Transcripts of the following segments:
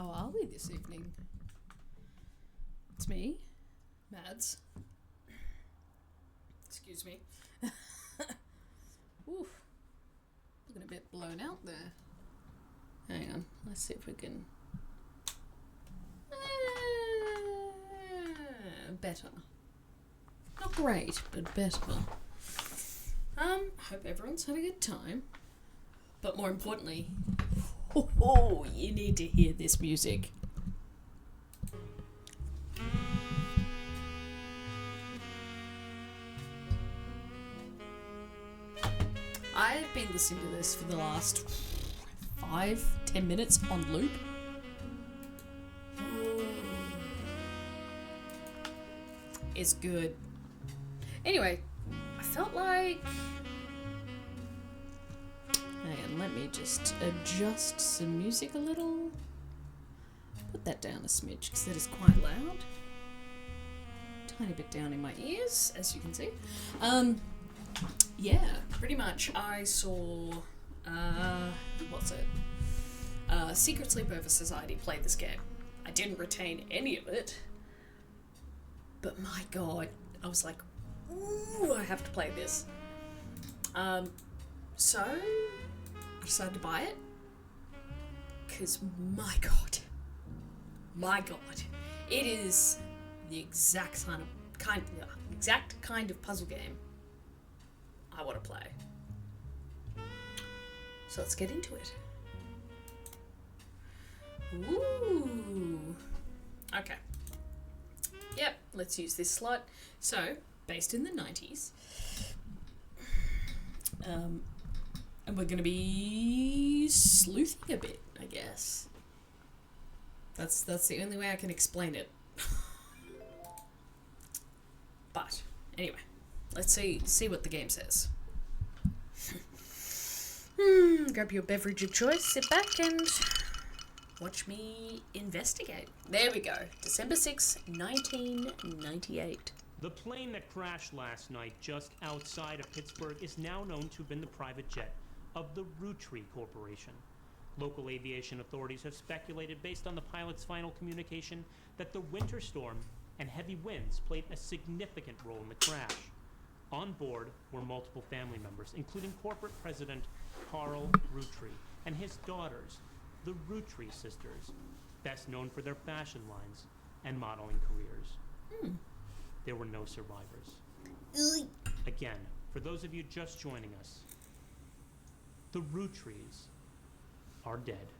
How are we this evening? It's me, Mads. Excuse me. Oof. Looking a bit blown out there. Hang on, let's see if we can... better. Not great, but better. Hope everyone's had a good time. But more importantly, you need to hear this music. I've been listening to this for the last 5-10 minutes on loop. It's good. Anyway, I felt like... Hang on, let me just adjust some music a little. Put that down a smidge, because that is quite loud. Tiny bit down in my ears, as you can see. Yeah, pretty much I saw... Secret Sleepover Society play this game. I didn't retain any of it. But my god, I was like, ooh, I have to play this. So, I decided to buy it. Because, my god, it is the exact kind of puzzle game I want to play. So let's get into it. Ooh. Okay. Yep, let's use this slot. So, based in the 90s. And we're going to be sleuthing a bit, I guess. That's the only way I can explain it. But, anyway, let's see what the game says. Grab your beverage of choice, sit back and watch me investigate. There we go. December 6, 1998. The plane that crashed last night just outside of Pittsburgh is now known to have been the private jet of the Roottrees Corporation. Local aviation authorities have speculated, based on the pilot's final communication, that the winter storm and heavy winds played a significant role in the crash. On board were multiple family members, including corporate president Carl Roottrees and his daughters, the Roottrees sisters, best known for their fashion lines and modeling careers. There were no survivors. Again, for those of you just joining us, the Roottrees are dead.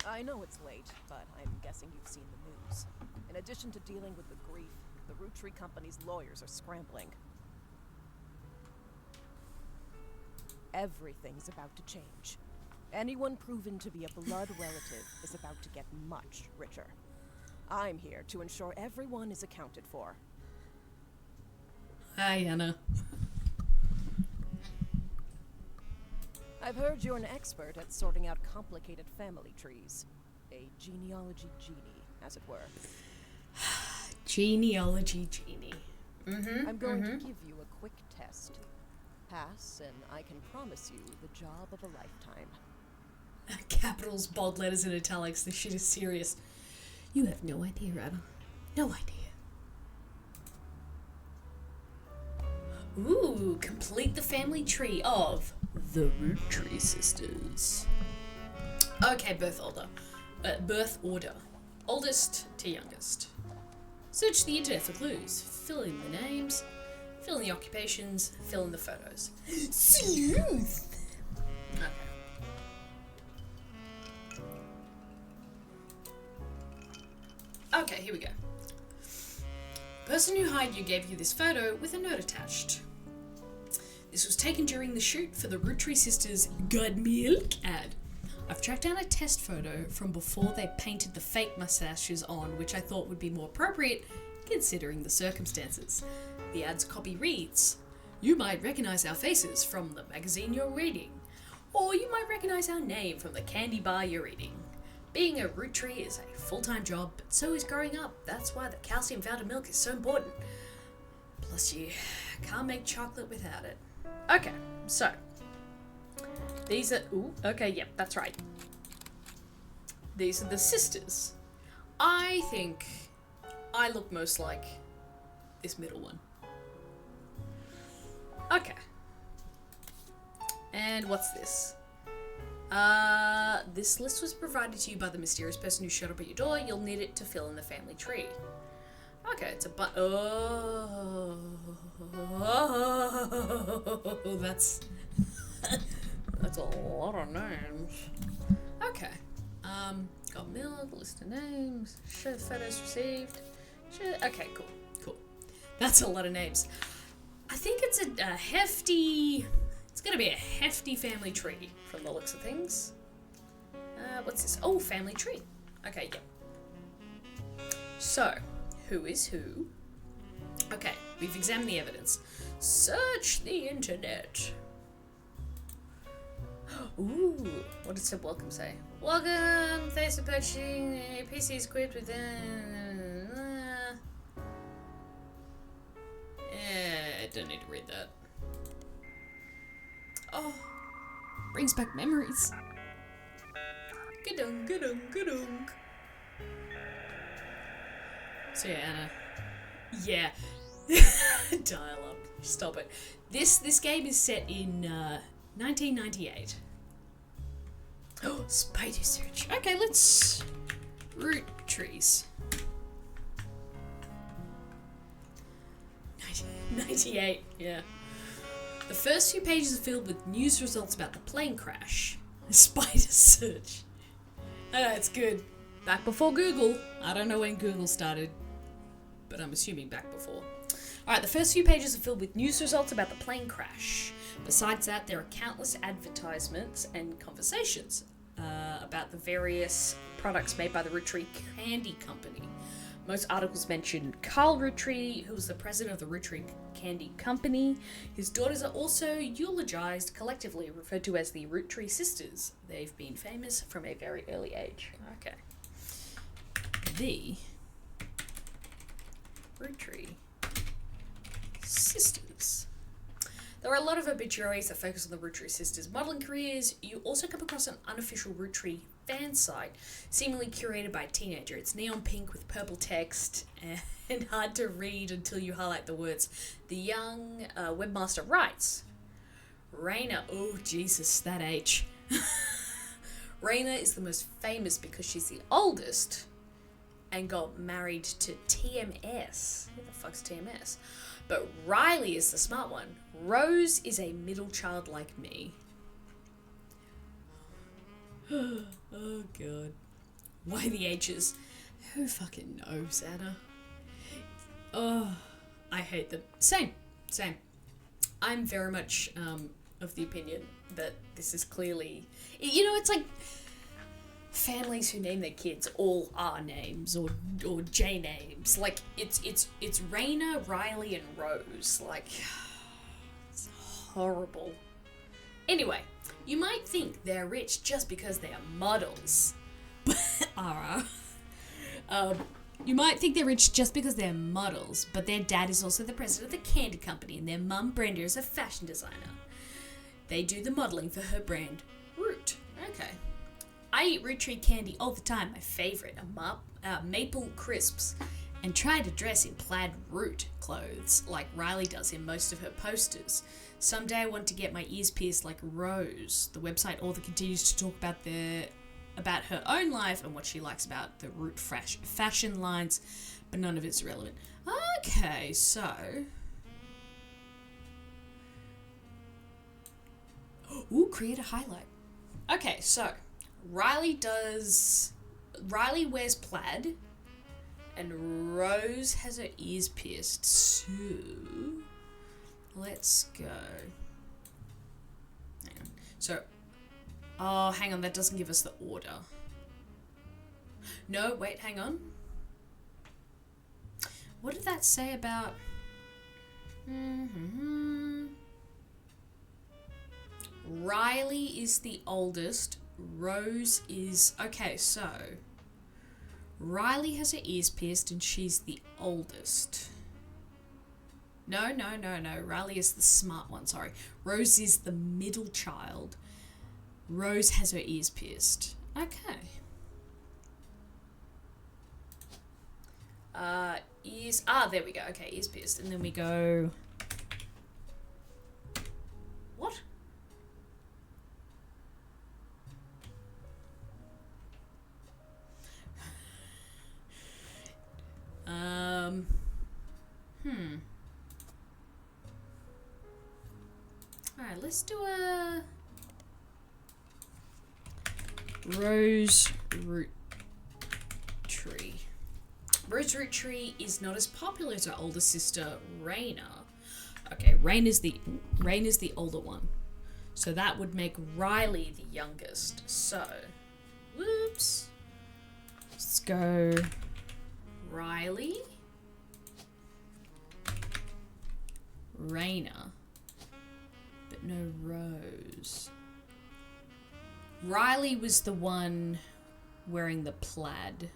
I know it's late, but I'm guessing you've seen the news. In addition to dealing with the grief, the Roottrees company's lawyers are scrambling. Everything's about to change. Anyone proven to be a blood relative is about to get much richer. I'm here to ensure everyone is accounted for. Hi, Anna. I've heard you're an expert at sorting out complicated family trees. A genealogy genie, as it were. Genealogy genie. I'm going to give you a quick test. Pass, and I can promise you the job of a lifetime. Capitals, bold letters, and italics. This shit is serious. You have no idea, Anna. No idea. Ooh, complete the family tree of the Roottrees sisters. Okay, birth order. Oldest to youngest. Search the internet for clues. Fill in the names. Fill in the occupations. Fill in the photos. Sleuth! Okay, here we go. Person who hired you gave you this photo with a note attached. This was taken during the shoot for the Roottrees sisters' God Milk ad. I've tracked down a test photo from before they painted the fake mustaches on, which I thought would be more appropriate considering the circumstances. The ad's copy reads, "You might recognize our faces from the magazine you're reading, or you might recognize our name from the candy bar you're eating. Being a Roottrees is a full-time job, but so is growing up. That's why the calcium found in milk is so important. Plus you Can't make chocolate without it. Okay, so these are. Ooh, okay, yep, that's right. These are the sisters. I think I look most like this middle one. Okay. And what's this? This list was provided to you by the mysterious person who showed up at your door. You'll need it to fill in the family tree. Okay, it's a oh, that's that's a lot of names. Okay. Got milk, list of names, show photos received. Okay, cool. That's a lot of names. I think it's a hefty. It's gonna be a hefty family tree from the looks of things. What's this? Oh, family tree. Okay, yep. So, who is who? Okay, we've examined the evidence. Search the internet. Ooh, what did Seb Welcome say? Welcome, thanks for purchasing a PC equipped with I don't need to read that. Oh, brings back memories. Good-dung. So yeah, Anna. Yeah. Dial up. Stop it. This game is set in 1998. Oh, spider search. Okay, let's Roottrees. 98, yeah. The first few pages are filled with news results about the plane crash. Spider search. It's good. Back before Google. I don't know when Google started, but I'm assuming back before. Alright, the first few pages are filled with news results about the plane crash. Besides that, there are countless advertisements and conversations about the various products made by the Roottrees Candy Company. Most articles mention Carl Roottrees, who was the president of the Roottrees Candy Company. His daughters are also eulogized, collectively referred to as the Roottrees sisters. They've been famous from a very early age. Okay. The Roottrees sisters. There are a lot of obituaries that focus on the Roottrees sisters' modelling careers. You also come across an unofficial Roottrees fan site, seemingly curated by a teenager. It's neon pink with purple text and hard to read until you highlight the words. The young webmaster writes, Raina, oh Jesus, that H. Raina is the most famous because she's the oldest and got married to TMS. Who the fuck's TMS? But Riley is the smart one. Rose is a middle child like me. Oh god. Why the H's? Who fucking knows, Anna? Oh, I hate them. Same. I'm very much of the opinion that this is clearly... You know, it's like families who name their kids all R names or J names. Like, it's Raina, Riley, and Rose. Like, it's horrible. Anyway, you might think they're rich just because they are models. You might think they're rich just because they're models, but their dad is also the president of the candy company and their mum, Brenda, is a fashion designer. They do the modelling for her brand, Root. Okay. I eat Roottrees candy all the time. My favourite are maple crisps, and try to dress in plaid root clothes like Riley does in most of her posters. Someday I want to get my ears pierced like Rose. The website author continues to talk about her own life and what she likes about the Root fashion lines, but none of it's relevant. Okay, so... Ooh, create a highlight. Okay, so... Riley wears plaid, and Rose has her ears pierced, so let's go. Hang on. So, oh, hang on, that doesn't give us the order. No, wait, hang on. What did that say about... Riley is the oldest. Rose is... Okay, so... Riley has her ears pierced and she's the oldest. No. Riley is the smart one, sorry. Rose is the middle child. Rose has her ears pierced. Okay. Ears... there we go. Okay, ears pierced. And then we go... What? Alright, let's do a... Rose Roottrees. Rose Roottrees is not as popular as her older sister, Raina. Okay, Rain is the older one. So that would make Riley the youngest. So, whoops. Let's go Riley. Raina. But no Rose. Riley was the one wearing the plaid.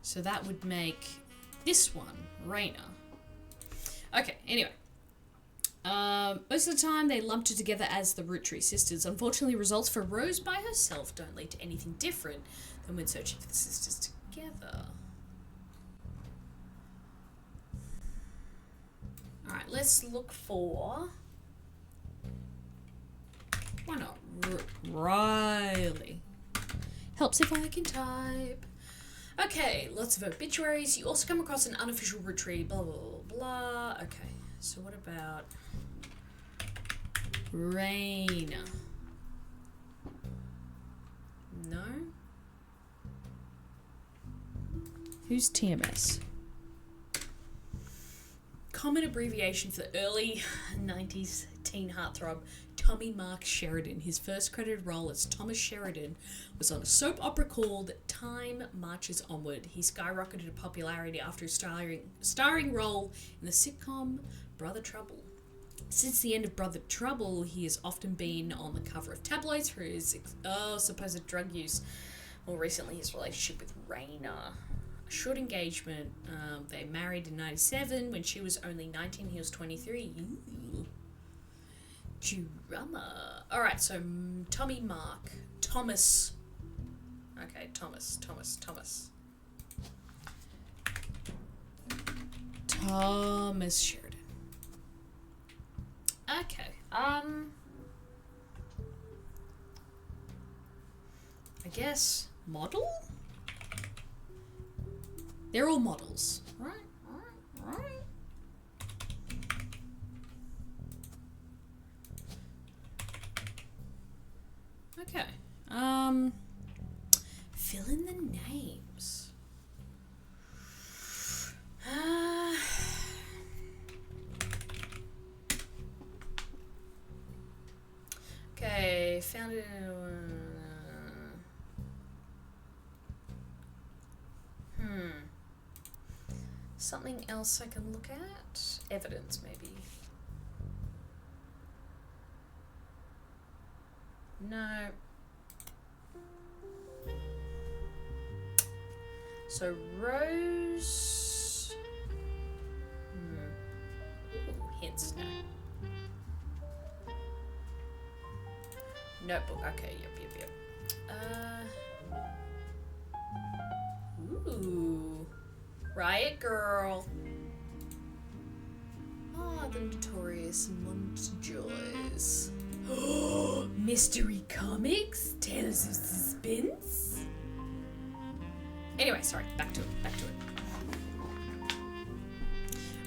So that would make this one, Raina. Okay, anyway. Most of the time they lumped her together as the Roottrees sisters. Unfortunately, results for Rose by herself don't lead to anything different than when searching for the sisters together. Alright, let's look for... Why not? Riley. Helps if I can type. Okay, lots of obituaries. You also come across an unofficial Roottrees, blah, blah, blah, blah. Okay, so what about Raina? No? Who's TMS? Common abbreviation for the early 90s teen heartthrob Tommy Mark Sheridan. His first credited role as Thomas Sheridan was on a soap opera called Time Marches Onward. He skyrocketed to popularity after his starring role in the sitcom Brother Trouble. Since the end of Brother Trouble, he has often been on the cover of tabloids for his supposed drug use. More recently, his relationship with Raina. A short engagement. They married in 97. When she was only 19, he was 23. Ooh. Drama. Alright, so Tommy Mark. Thomas. Okay, Thomas. Thomas Sheridan. Okay, I guess model? They're all models. Right. Okay. Fill in the names. Okay, found it in something else I can look at? Evidence, maybe. No. So Rose. Ooh, hints, no. Notebook. Okay, yep. Ooh. Riot Girl. The notorious Montjoys. Mystery Comics? Tales of Suspense? Anyway, sorry, back to it.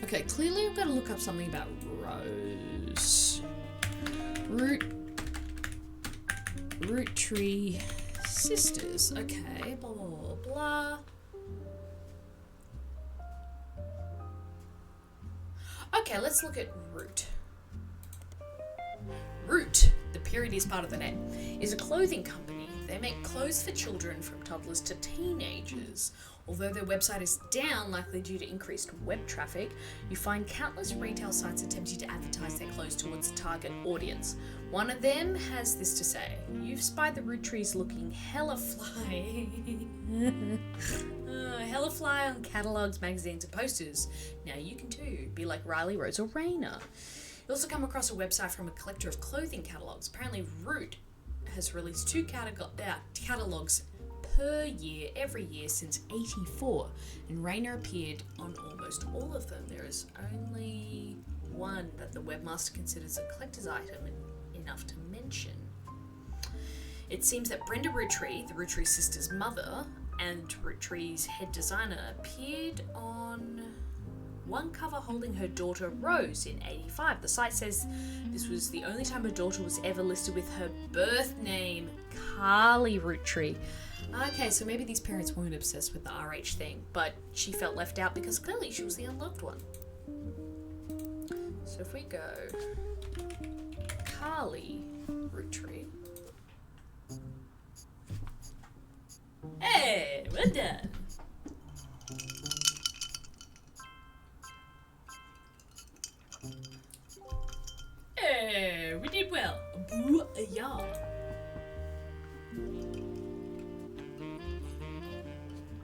Okay, clearly I've got to look up something about Rose. Roottrees sisters. Okay, blah, blah, blah, blah. Okay, let's look at Root. Root, the period is part of the name, is a clothing company. They make clothes for children from toddlers to teenagers. Although their website is down, likely due to increased web traffic, you find countless retail sites attempting to advertise their clothes towards the target audience. One of them has this to say: "You've spied the Roottrees looking hella fly. hella fly on catalogs, magazines, and posters. Now you can too. Be like Riley, Rose, or Raina. You also come across a website from a collector of clothing catalogs. Apparently, Root has released 2 catalogs per year, every year since '84, and Raina appeared on almost all of them. There is only one that the webmaster considers a collector's item enough to mention. It seems that Brenda Rootree, the Rootree sisters' mother, and Rootree's head designer appeared on one cover holding her daughter Rose in '85. The site says this was the only time her daughter was ever listed with her birth name, Carly Rootree. Okay, so maybe these parents weren't obsessed with the RH thing, but she felt left out because clearly she was the unloved one. So if we go Carly Rootree. Hey, well done. Hey, we did well. Boo-yah.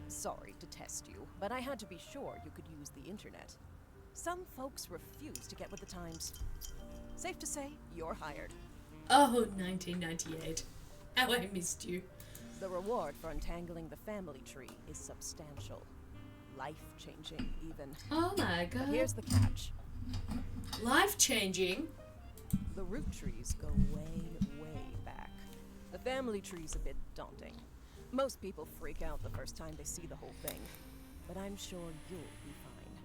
Sorry to test you, but I had to be sure you could use the internet. Some folks refuse to get with the times. Safe to say, you're hired. Oh, 1998. How I missed you. The reward for untangling the family tree is substantial. Life-changing, even. Oh my god. But here's the catch. Life-changing? The Roottrees go way, way back. The family tree's a bit daunting. Most people freak out the first time they see the whole thing. But I'm sure you'll be fine.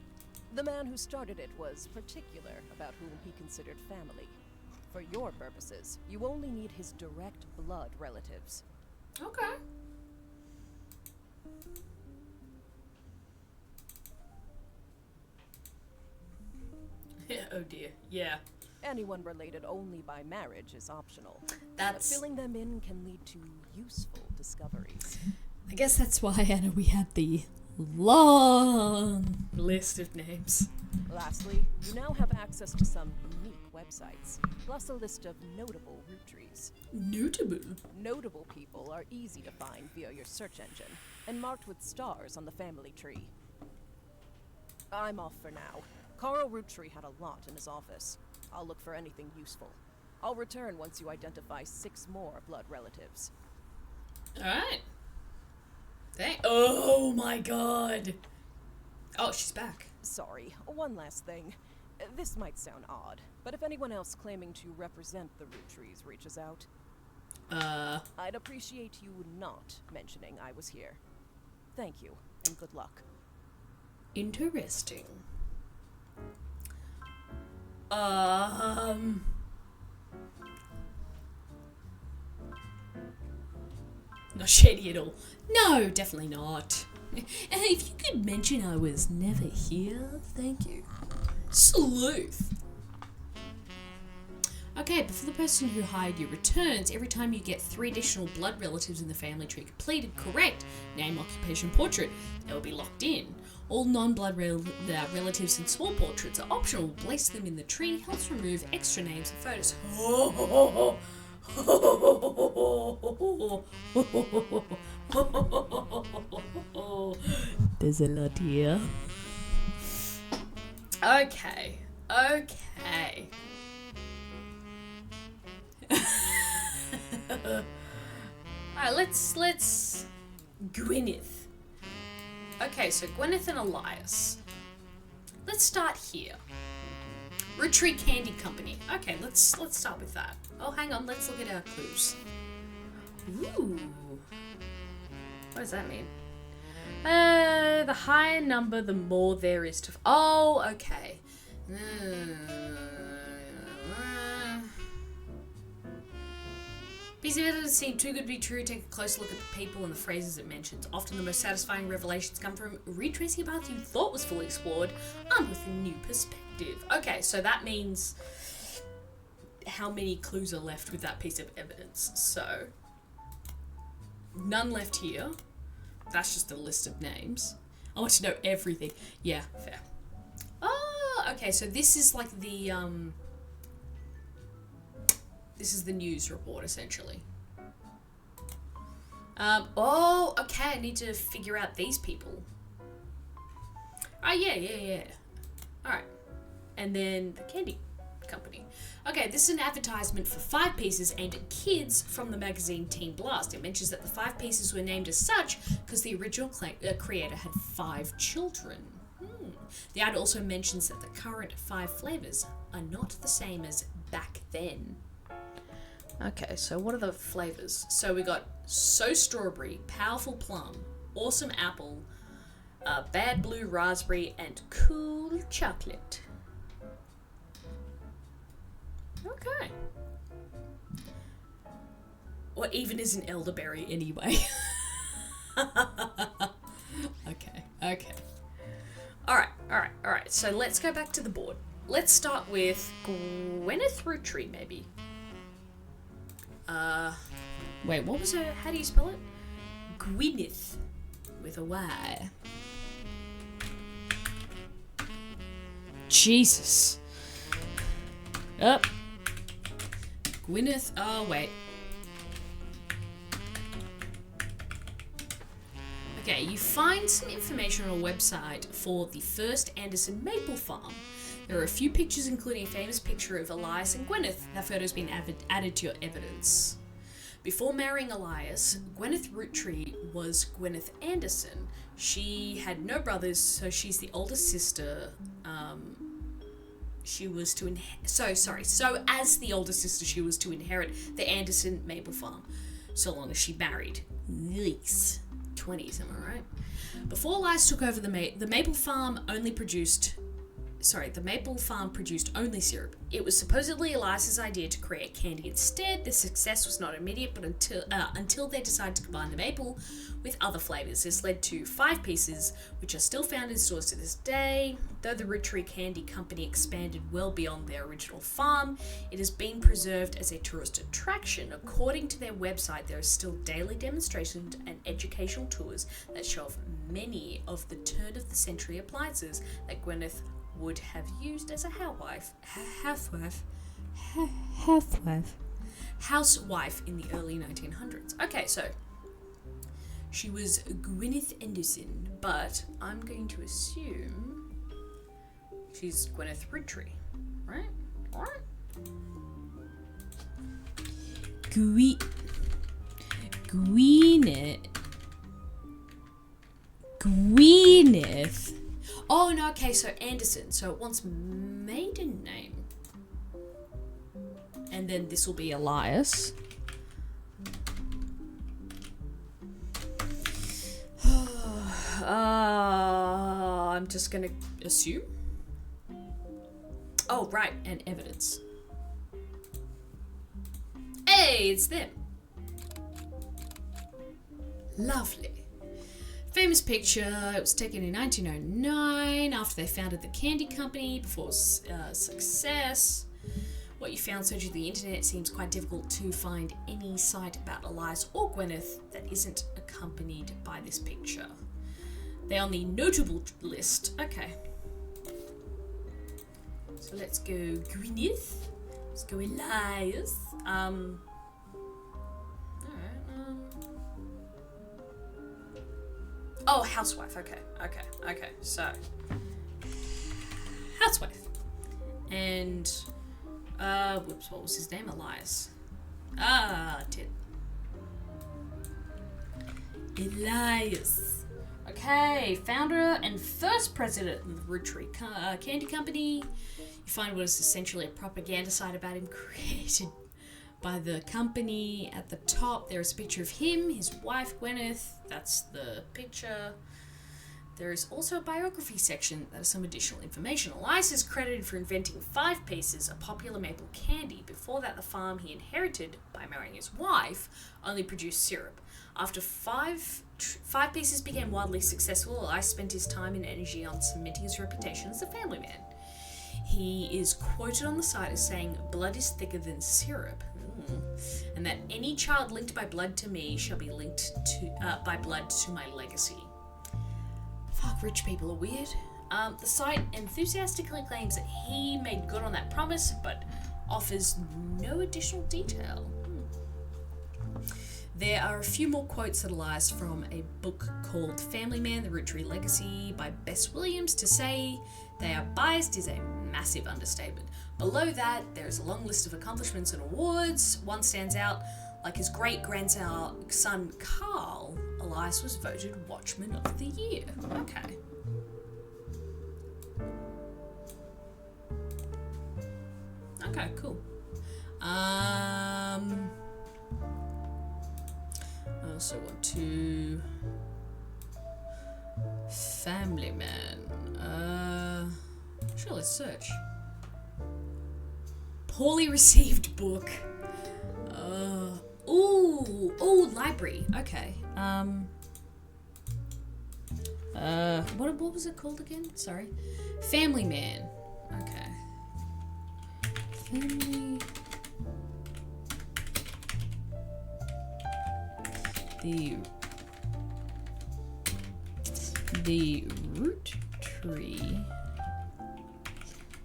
The man who started it was particular about whom he considered family. For your purposes, you only need his direct blood relatives. Okay. Oh dear, yeah. Anyone related only by marriage is optional. That's... But filling them in can lead to useful discoveries. I guess that's why, Anna, we had the long list of names. Lastly, you now have access to some unique websites, plus a list of notable Roottrees. Notable? Notable people are easy to find via your search engine, and marked with stars on the family tree. I'm off for now. Carl Roottree had a lot in his office. I'll look for anything useful. I'll return once you identify 6 more blood relatives. Alright. Oh my god. Oh, she's back. Sorry, one last thing. This might sound odd, but if anyone else claiming to represent the Rootrees reaches out, I'd appreciate you not mentioning I was here. Thank you, and good luck. Interesting. Not shady at all. No, definitely not. If you could mention I was never here, thank you. Sleuth. Okay, but for the person who hired you returns, every time you get 3 additional blood relatives in the family tree completed, correct, name, occupation, portrait, they will be locked in. All non-blood relatives and small portraits are optional. Place them in the tree, helps remove extra names and photos. There's a lot here. Okay. Alright, let's Gwyneth. Okay, so Gwyneth and Elias. Let's start here. Rootree Candy Company. Okay, let's start with that. Oh, hang on, let's look at our clues. Ooh. What does that mean? The higher number, the more there is to... Oh, okay. Piece of evidence seemed too good to be true. Take a close look at the people and the phrases it mentions. Often the most satisfying revelations come from retracing a path you thought was fully explored, armed with a new perspective. Okay, so that means how many clues are left with that piece of evidence. So, none left here. That's just a list of names. I want to know everything. Yeah, fair. Oh, okay, so this is like the, this is the news report, essentially. Oh, okay, I need to figure out these people. Oh, yeah. Alright. And then the candy company. Okay, this is an advertisement for 5 pieces aimed at kids from the magazine Teen Blast. It mentions that the 5 pieces were named as such because the original creator had 5 children. The ad also mentions that the current 5 flavors are not the same as back then. Okay, so what are the flavors? So we got So Strawberry, Powerful Plum, Awesome Apple, Bad Blue Raspberry, and Cool Chocolate. Okay. What even is an elderberry anyway? Okay. Alright. So let's go back to the board. Let's start with Gwyneth Roottrie, maybe. Wait, what was her? How do you spell it? Gwyneth with a Y. Jesus. Up. Gwyneth. Oh, wait. Okay, you find some information on a website for the first Anderson maple farm. There are a few pictures, including a famous picture of Elias and Gwyneth. That photo's been added to your evidence. Before marrying Elias, Gwyneth Roottrie was Gwyneth Anderson. She had no brothers, so she's the oldest sister. She was to So as the oldest sister, she was to inherit the Anderson maple farm, so long as she married. Yikes. 20s, am I right? Before Elias took over the maple farm produced only syrup. It was supposedly Elias's idea to create candy instead. The success was not immediate, but until they decided to combine the maple with other flavors. This led to 5 pieces, which are still found in stores to this day. Though the Roottrie Candy Company expanded well beyond their original farm, it has been preserved as a tourist attraction. According to their website, there are still daily demonstrations and educational tours that show off many of the turn-of-the-century appliances that Gwyneth would have used as a housewife in the early 1900s. Okay, so she was Gwyneth Anderson, but I'm going to assume she's Gwyneth Roottrie, right? Alright. Gwyneth. Oh, no, okay, so Anderson. So it wants maiden name. And then this will be Elias. I'm just going to assume. Oh, right, and evidence. Hey, it's them. Lovely. Famous picture. It was taken in 1909 after they founded the candy company before success. What you found searching the internet seems quite difficult to find any site about Elias or Gwyneth that isn't accompanied by this picture. They're on the notable list. Okay. So let's go Gwyneth. Let's go Elias. Oh, housewife. Okay. So, housewife. And, whoops, what was his name? Elias. Elias. Okay, founder and first president of the Roottrie Candy Company. You find what is essentially a propaganda site about him created by the company. At the top, there is a picture of him, his wife Gwyneth. That's the picture. There is also a biography section that has some additional information. Elias is credited for inventing 5 pieces, a popular maple candy. Before that, the farm he inherited by marrying his wife only produced syrup. After 5 pieces became wildly successful, Elias spent his time and energy on cementing his reputation as a family man. He is quoted on the site as saying, "Blood is thicker than syrup," and that any child linked by blood to me shall be linked by blood to my legacy. Fuck, rich people are weird. The site enthusiastically claims that he made good on that promise, but offers no additional detail. There are a few more quotes that Elias from a book called Family Man, The Roottrees Legacy by Bess Williams. To say they are biased is a massive understatement. Below that, there is a long list of accomplishments and awards. One stands out, like his great-grandson Carl, Elias was voted Watchman of the Year. Okay. Okay, cool. I also want to... Family Man. Sure, let's search. Poorly received book. Ooh, library. Okay. What was it called again? Sorry. Family Man. Okay. Family. The Roottrees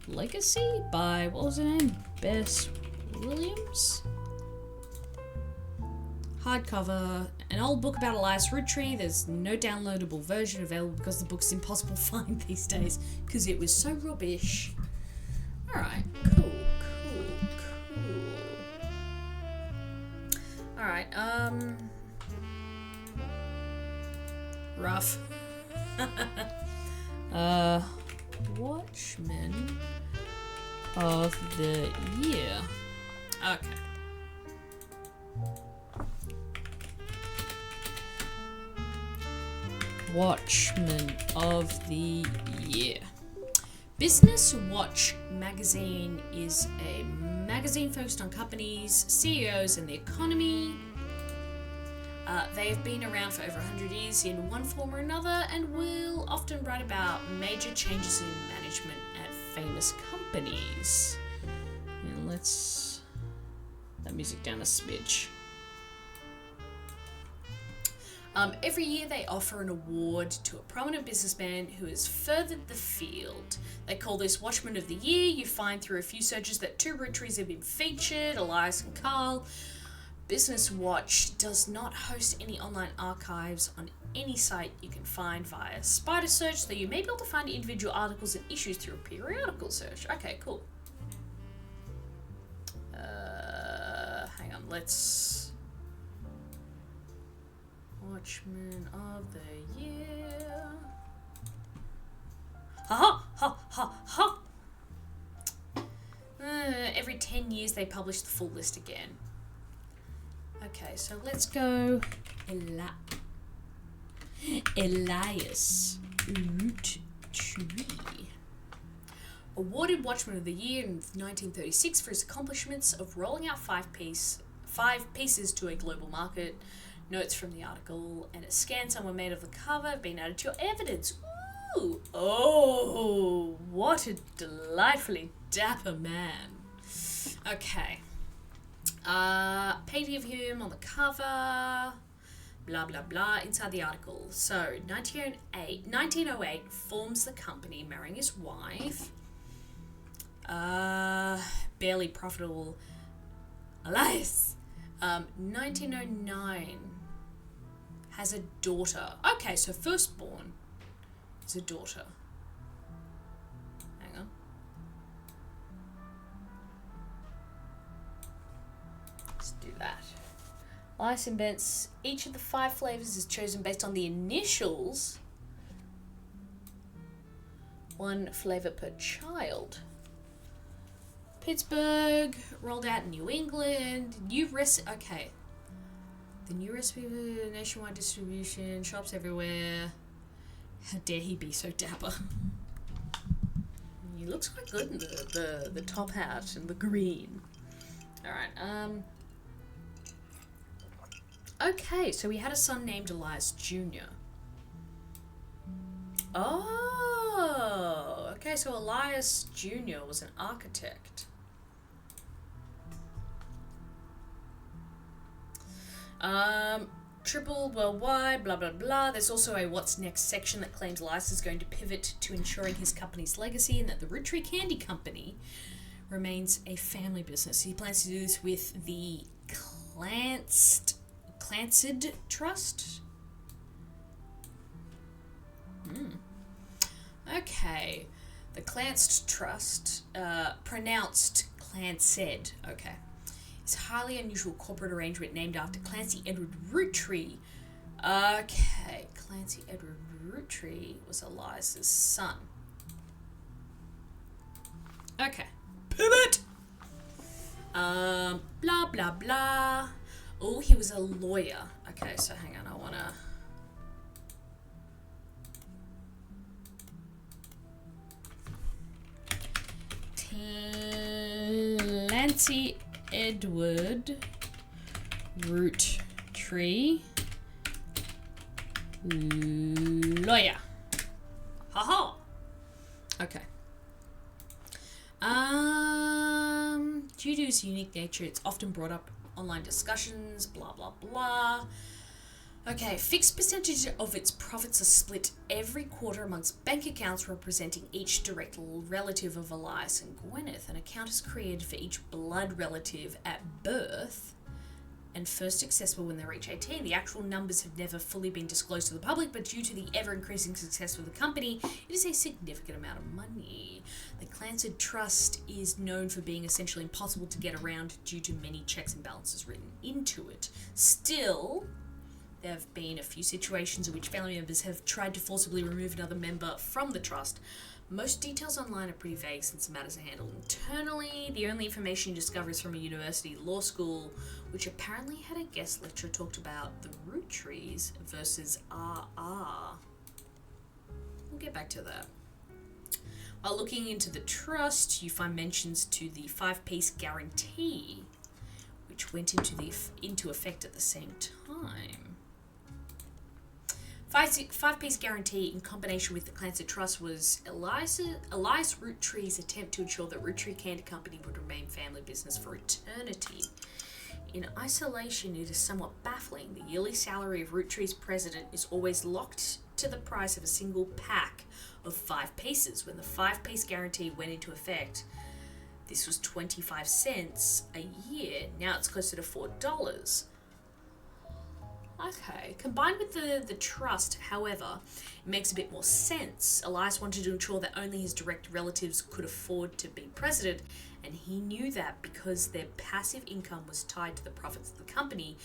Legacy by, what was her name? Bess Williams? Hardcover, an old book about Elias Roottrees. There's no downloadable version available because the book's impossible to find these days because it was so rubbish. Alright, cool. Alright, rough. Watchman of the Year. Okay. Watchman of the Year. Business Watch magazine is a magazine focused on companies, CEOs, and the economy. They have been around for over 100 years in one form or another and will often write about major changes in management at famous companies. And let's... that music down a smidge. Every year they offer an award to a prominent businessman who has furthered the field. They call this Watchman of the Year. You find through a few searches that 2 Roottrees have been featured, Elias and Carl. Business Watch does not host any online archives on any site you can find via spider search, though you may be able to find individual articles and issues through a periodical search. Okay, cool. Hang on, let's... Watchman of the Year. Ha ha ha ha! Every 10 years they publish the full list again. Okay, so let's go Elias Roottrees. Awarded Watchman of the Year in 1936 for his accomplishments of rolling out five pieces to a global market. Notes from the article and a scan someone made of the cover have been added to your evidence. Ooh! Oh, what a delightfully dapper man. Okay. Painting of him on the cover, blah blah blah, inside the article. So, 1908 forms the company, marrying his wife. Barely profitable Elias. 1909 has a daughter. Okay, so firstborn is a daughter. Hang on. Let's do that. Elias invents each of the 5 flavors is chosen based on the initials. 1 flavor per child. Pittsburgh, rolled out in New England, okay. The new recipe for nationwide distribution, shops everywhere. How dare he be so dapper? He looks quite good in the top hat and the green. Alright, okay, so we had a son named Elias Jr. Oh, okay, so Elias Jr. was an architect. Triple worldwide, blah, blah, blah. There's also a what's next section that claims Elias is going to pivot to ensuring his company's legacy and that the Roottrees Candy Company remains a family business. He plans to do this with the Clancid Trust. Okay. The Clanced Trust, pronounced Clanced, okay. It's a highly unusual corporate arrangement named after Clancy Edward Rootree. Okay, Clancy Edward Rootree was Elias's son. Okay. Pivot! Blah, blah, blah. Oh, he was a lawyer. Okay, so hang on, I wanna... Clancy Edward Rootree, lawyer. Haha. Okay. Due to its unique nature, it's often brought up online discussions, blah blah blah. Okay, fixed percentage of its profits are split every quarter amongst bank accounts representing each direct relative of Elias and Gwyneth. An account is created for each blood relative at birth and first accessible when they reach 18. The actual numbers have never fully been disclosed to the public, but due to the ever-increasing success of the company, it is a significant amount of money. The Clancid Trust is known for being essentially impossible to get around due to many checks and balances written into it. Still, there have been a few situations in which family members have tried to forcibly remove another member from the trust. Most details online are pretty vague since the matters are handled internally. The only information you discover is from a university law school, which apparently had a guest lecturer talked about the Roottrees versus RR. We'll get back to that. While looking into the trust, you find mentions to the 5-piece guarantee, which went into effect at the same time. 5-piece guarantee in combination with the Clancid Trust was Elias Roottree's attempt to ensure that Rootree Candy Company would remain family business for eternity. In isolation, it is somewhat baffling. The yearly salary of Roottree's president is always locked to the price of a single pack of 5 pieces. When the 5-piece guarantee went into effect, this was 25 cents a year. Now it's closer to $4. Okay, combined with the trust, however, it makes a bit more sense. Elias wanted to ensure that only his direct relatives could afford to be president, and he knew that because their passive income was tied to the profits of the company,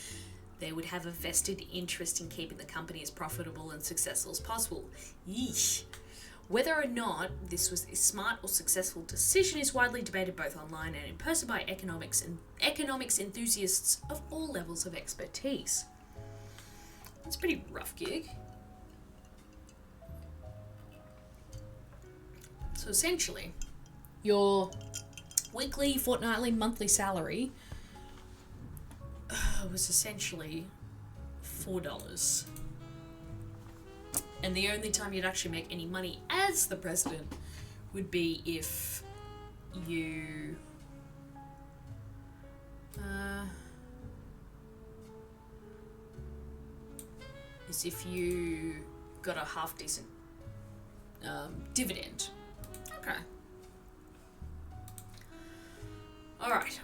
they would have a vested interest in keeping the company as profitable and successful as possible. Yeesh. Whether or not this was a smart or successful decision is widely debated both online and in person by economics enthusiasts of all levels of expertise. It's a pretty rough gig. So essentially, your weekly, fortnightly, monthly salary was essentially $4. And the only time you'd actually make any money as the president would be if you got a half decent dividend. Okay. Alright.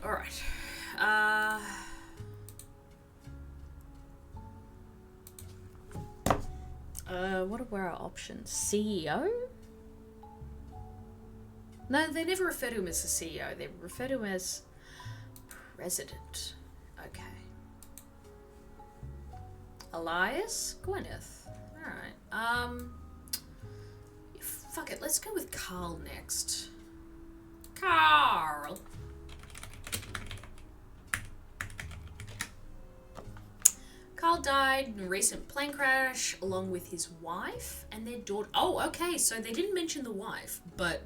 What were our options? CEO? No, they never refer to him as the CEO. They refer to him as president. Okay. Elias? Gwyneth. Alright. Fuck it, let's go with Carl next. Carl! Carl died in a recent plane crash along with his wife and their daughter. Oh, okay, so they didn't mention the wife, but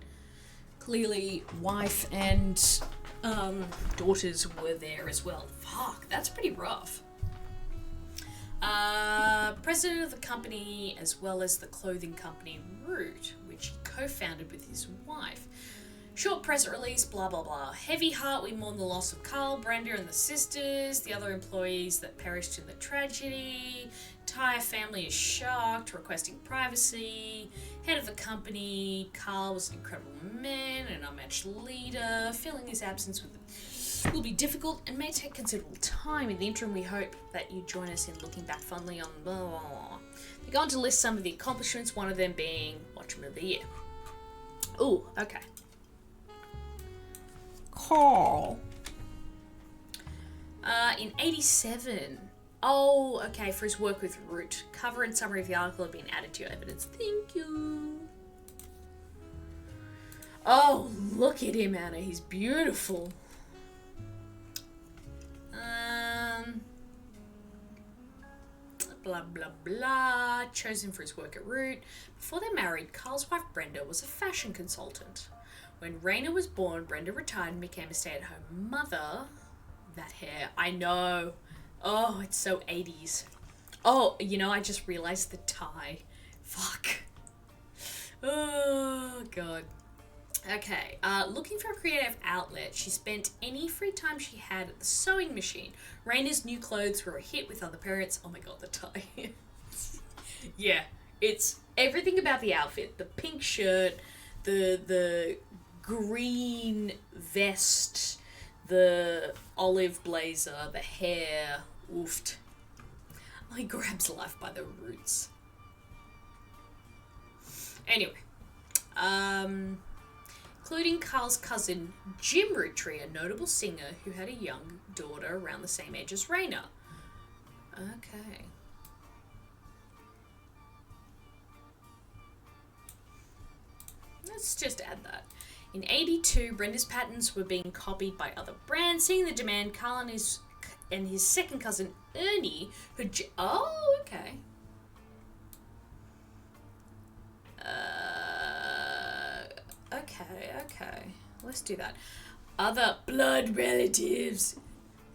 clearly wife and daughters were there as well. Fuck, that's pretty rough. President of the company as well as the clothing company Root, which he co-founded with his wife. Short press release, blah blah blah. Heavy heart, we mourn the loss of Carl, Brenda and the sisters, the other employees that perished in the tragedy. Entire family is shocked, requesting privacy. Head of the company, Carl was an incredible man, an unmatched leader, feeling his absence with will be difficult and may take considerable time. In the interim, we hope that you join us in looking back fondly on blah, blah, blah. They go on to list some of the accomplishments, one of them being Watchman of the Year. Ooh, okay. Carl. In 87. Oh, okay, for his work with Root. Cover and summary of the article have been added to your evidence. Thank you. Oh, look at him, Anna. He's beautiful. Blah, blah, blah. Chosen for his work at Root. Before they married, Carl's wife Brenda was a fashion consultant. When Raina was born, Brenda retired and became a stay-at-home mother. That hair. I know. Oh, it's so 80s. Oh, you know, I just realized the tie. Fuck. Oh, God. Okay, looking for a creative outlet, she spent any free time she had at the sewing machine. Raina's new clothes were a hit with other parents. Oh my god, the tie. Yeah, it's everything about the outfit. The pink shirt, the green vest, the olive blazer, the hair. Oofed. He grabs life by the roots. Anyway, including Carl's cousin Jim Roottrees, a notable singer who had a young daughter around the same age as Raina. Okay. Let's just add that. In 82, Brenda's patterns were being copied by other brands. Seeing the demand, Carl and his second cousin Ernie, who... Oh, okay. Okay. Let's do that. Other blood relatives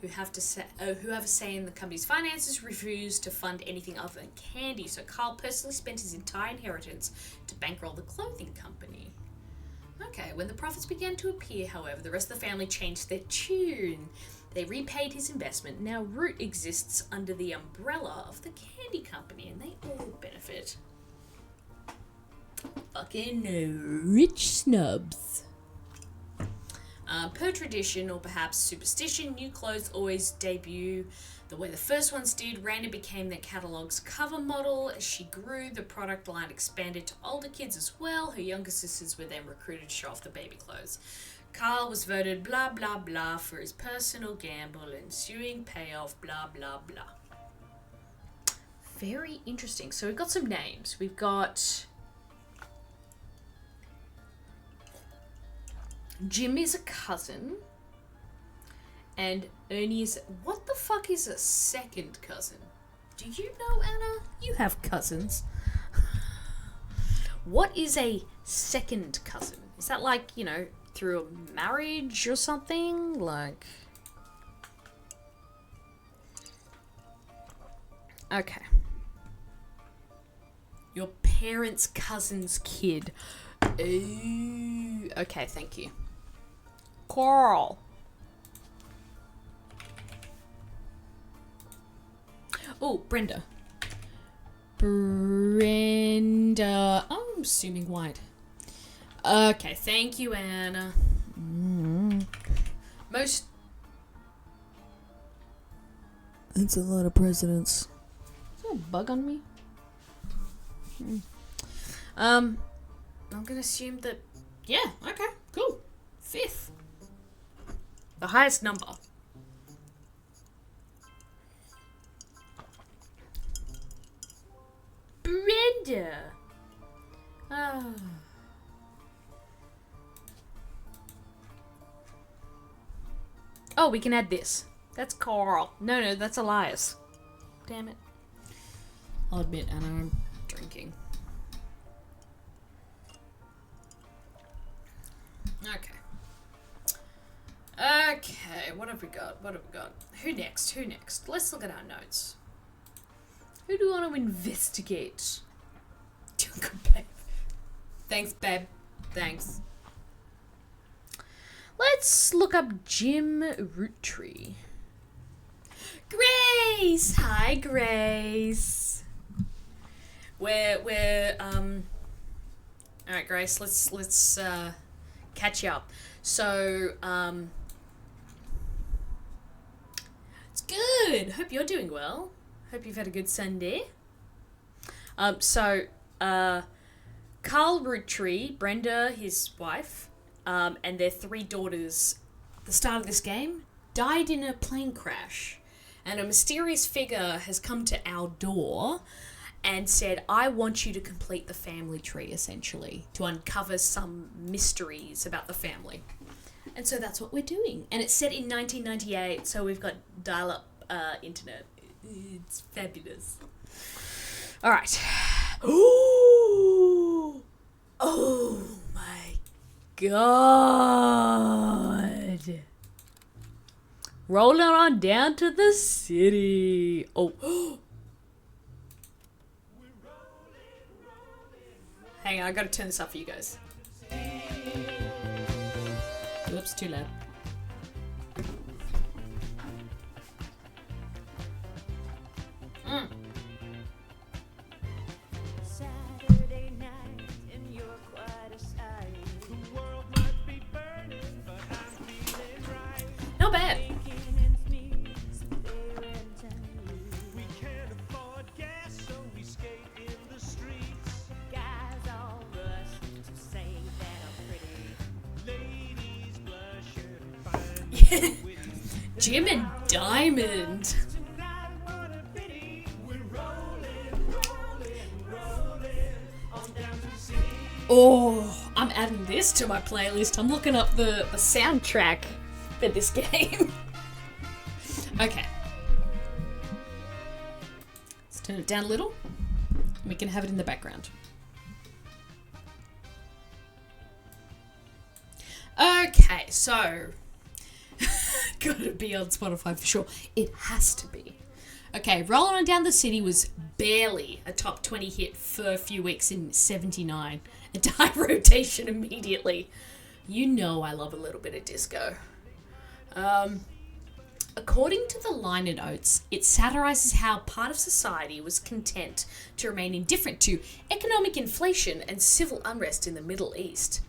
who have a say in the company's finances refused to fund anything other than candy, so Carl personally spent his entire inheritance to bankroll the clothing company. Okay, when the profits began to appear, however, the rest of the family changed their tune. They repaid his investment. Now Root exists under the umbrella of the candy company, and they all benefit. Fucking rich snubs. Per tradition, or perhaps superstition, new clothes always debut the way the first ones did. Raina became their catalogue's cover model. As she grew, the product line expanded to older kids as well. Her younger sisters were then recruited to show off the baby clothes. Carl was voted blah blah blah for his personal gamble, ensuing payoff blah blah blah. Very interesting. So we've got some names. We've got... Jim is a cousin. And Ernie is... What the fuck is a second cousin? Do you know, Anna? You have cousins. What is a second cousin? Is that like, you know, through a marriage or something? Like... Okay. Your parents' cousin's kid. Ooh. Okay, thank you. Carl. Oh, Brenda. Brenda. Oh, I'm assuming white. Okay, thank you, Anna. Most... That's a lot of presidents. Is there a bug on me? I'm gonna assume that... Yeah, okay, cool. 5th. The highest number. Brenda. Oh. Oh, we can add this. That's Carl. No, that's Elias. Damn it. I'll admit, Anna, I'm drinking. Okay, what have we got? Who next? Let's look at our notes. Who do we want to investigate? Doing good, babe. Thanks, babe. Thanks. Let's look up Jim Roottrees. Grace! Hi, Grace. We're Alright, Grace, let's catch you up. So, good. Hope you're doing well. Hope you've had a good Sunday. Carl Roottrees, Brenda, his wife, and their 3 daughters, at the start of this game, died in a plane crash. And a mysterious figure has come to our door and said, I want you to complete the family tree, essentially, to uncover some mysteries about the family. And so that's what we're doing. And it's set in 1998, so we've got dial-up internet. It's fabulous. All right. Ooh! Oh my god! Rolling on down to the city. Oh. Hang on, I gotta turn this up for you guys. Whoops, too loud. Saturday night and you're quite a sight. The world might be burning, but I'm feeling right. Not bad. We can't afford gas, so we skate in the streets. Guys all rush to say that I'm pretty. Ladies blush and find Jim and Diamond. tonight what a pity. We're rolling on down to the city. Oh, I'm adding this to my playlist. I'm looking up the soundtrack for this game. Okay. Let's turn it down a little. We can have it in the background. Okay, so gotta be on Spotify for sure. It has to be. Okay, Rolling On Down the City was barely a top 20 hit for a few weeks in 79. Entire rotation immediately. You know I love a little bit of disco. According to the liner notes, it satirizes how part of society was content to remain indifferent to economic inflation and civil unrest in the Middle East.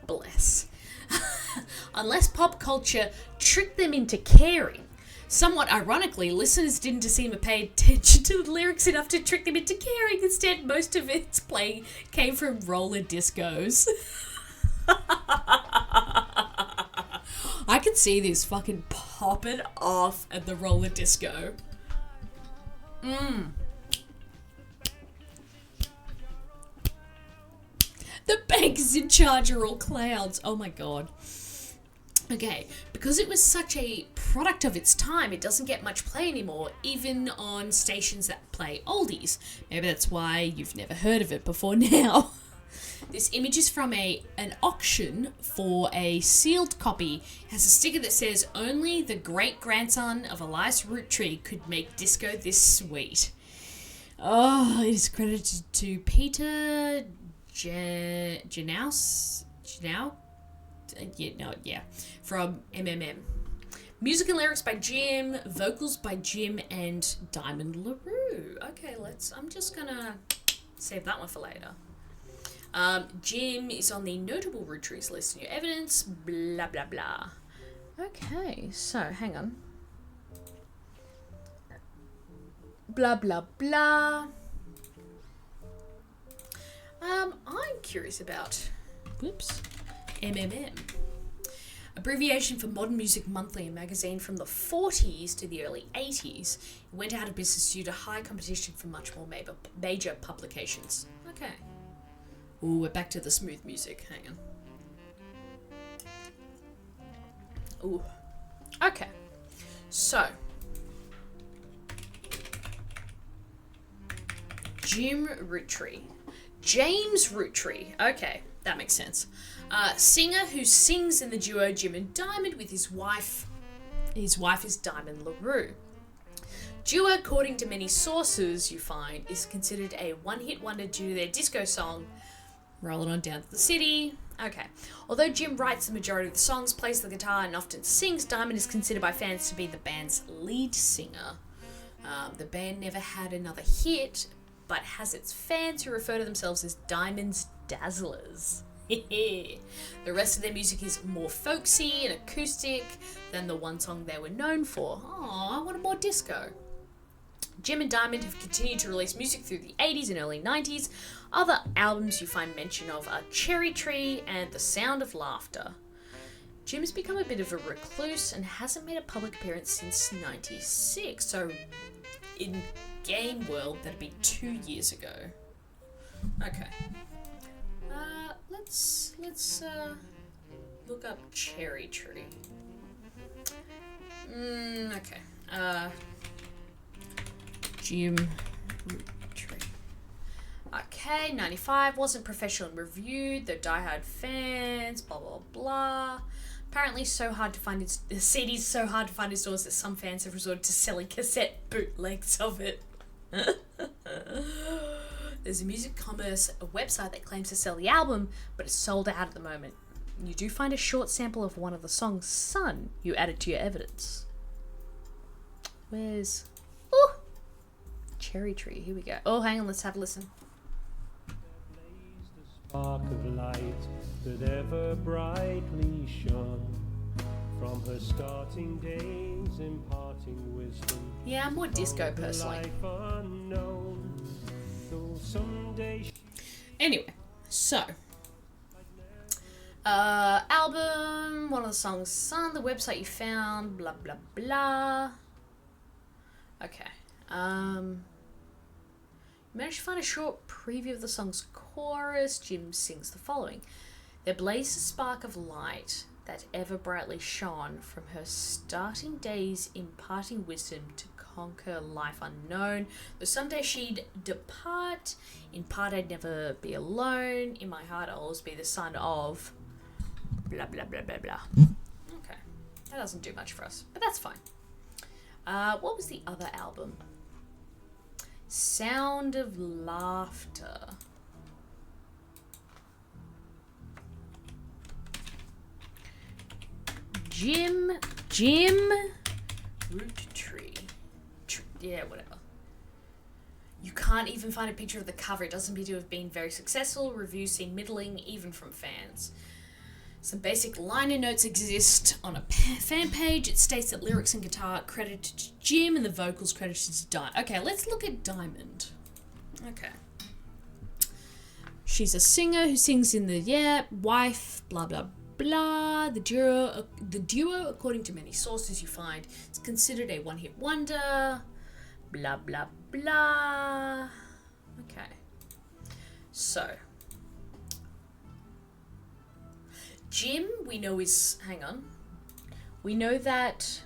Bless. Unless pop culture tricked them into caring. Somewhat ironically, listeners didn't seem to pay attention to the lyrics enough to trick them into caring. Instead, most of its playing came from roller discos. I could see this fucking popping off at the roller disco. The bank is in charge are all clowns. Oh my god. Okay, because it was such a product of its time, it doesn't get much play anymore, even on stations that play oldies. Maybe that's why you've never heard of it before now. This image is from an auction for a sealed copy. It has a sticker that says, only the great-grandson of Elias Roottrees could make disco this sweet. Oh, it is credited to Peter Janaus? From MMM. Music and lyrics by Jim, vocals by Jim and Diamond LaRue. Okay, I'm just gonna save that one for later. Jim is on the notable Roottrees list. New evidence, blah blah blah. Okay, so hang on. Blah blah blah. I'm curious about MMM. Abbreviation for Modern Music Monthly, a magazine from the 40s to the early 80s. It went out of business due to high competition from much more major publications. Okay. Ooh, we're back to the smooth music. Hang on. Ooh. Okay. So. Jim Roottrees. James Roottrees. Okay, that makes sense. Singer who sings in the duo Jim and Diamond with his wife. His wife is Diamond LaRue. Duo, according to many sources you find, is considered a one-hit wonder due to their disco song, Rolling On Down to the City. Okay. Although Jim writes the majority of the songs, plays the guitar, and often sings, Diamond is considered by fans to be the band's lead singer. The band never had another hit, but has its fans who refer to themselves as Diamond's Dazzlers. The rest of their music is more folksy and acoustic than the one song they were known for. Oh, I wanted more disco. Jim and Diamond have continued to release music through the 80s and early 90s. Other albums you find mention of are Cherry Tree and The Sound of Laughter. Jim has become a bit of a recluse and hasn't made a public appearance since 96, so in game world that'd be 2 years ago. Okay. Let's look up Cherry Tree. Okay. Jim Roottrees. Okay, 95, wasn't professionally reviewed, though diehard fans, blah blah blah. Apparently so hard to find the CD's so hard to find in stores that some fans have resorted to selling cassette bootlegs of it. There's a music commerce website that claims to sell the album, but it's sold out at the moment. You do find a short sample of one of the songs, Sun, you added to your evidence. Where's... Oh! Cherry Tree, here we go. Oh, hang on, let's have a listen. Spark of light that ever brightly shone from her starting days, imparting wisdom. Yeah, I'm more disco personally. Life unknown, though someday Anyway, so album, one of the songs, Sun, the website you found, blah blah blah. Okay. Managed to find a short preview of the song's chorus. Jim sings the following. There blazed a spark of light that ever brightly shone from her starting days, imparting wisdom to conquer life unknown. Though someday she'd depart, in part I'd never be alone. In my heart I'll always be the son of... blah blah blah blah blah. Okay. That doesn't do much for us, but that's fine. What was the other album? Sound of Laughter. Jim Roottrees. Yeah, whatever. You can't even find a picture of the cover. It doesn't appear to have been very successful. Reviews seem middling, even from fans. Some basic liner notes exist on a fan page. It states that lyrics and guitar credited to Jim and the vocals credited to Diamond. Okay, let's look at Diamond. Okay. She's a singer who sings in the wife, blah blah blah. The duo, according to many sources you find, is considered a one-hit wonder. Blah blah blah. Okay. So Jim, we know is... hang on. We know that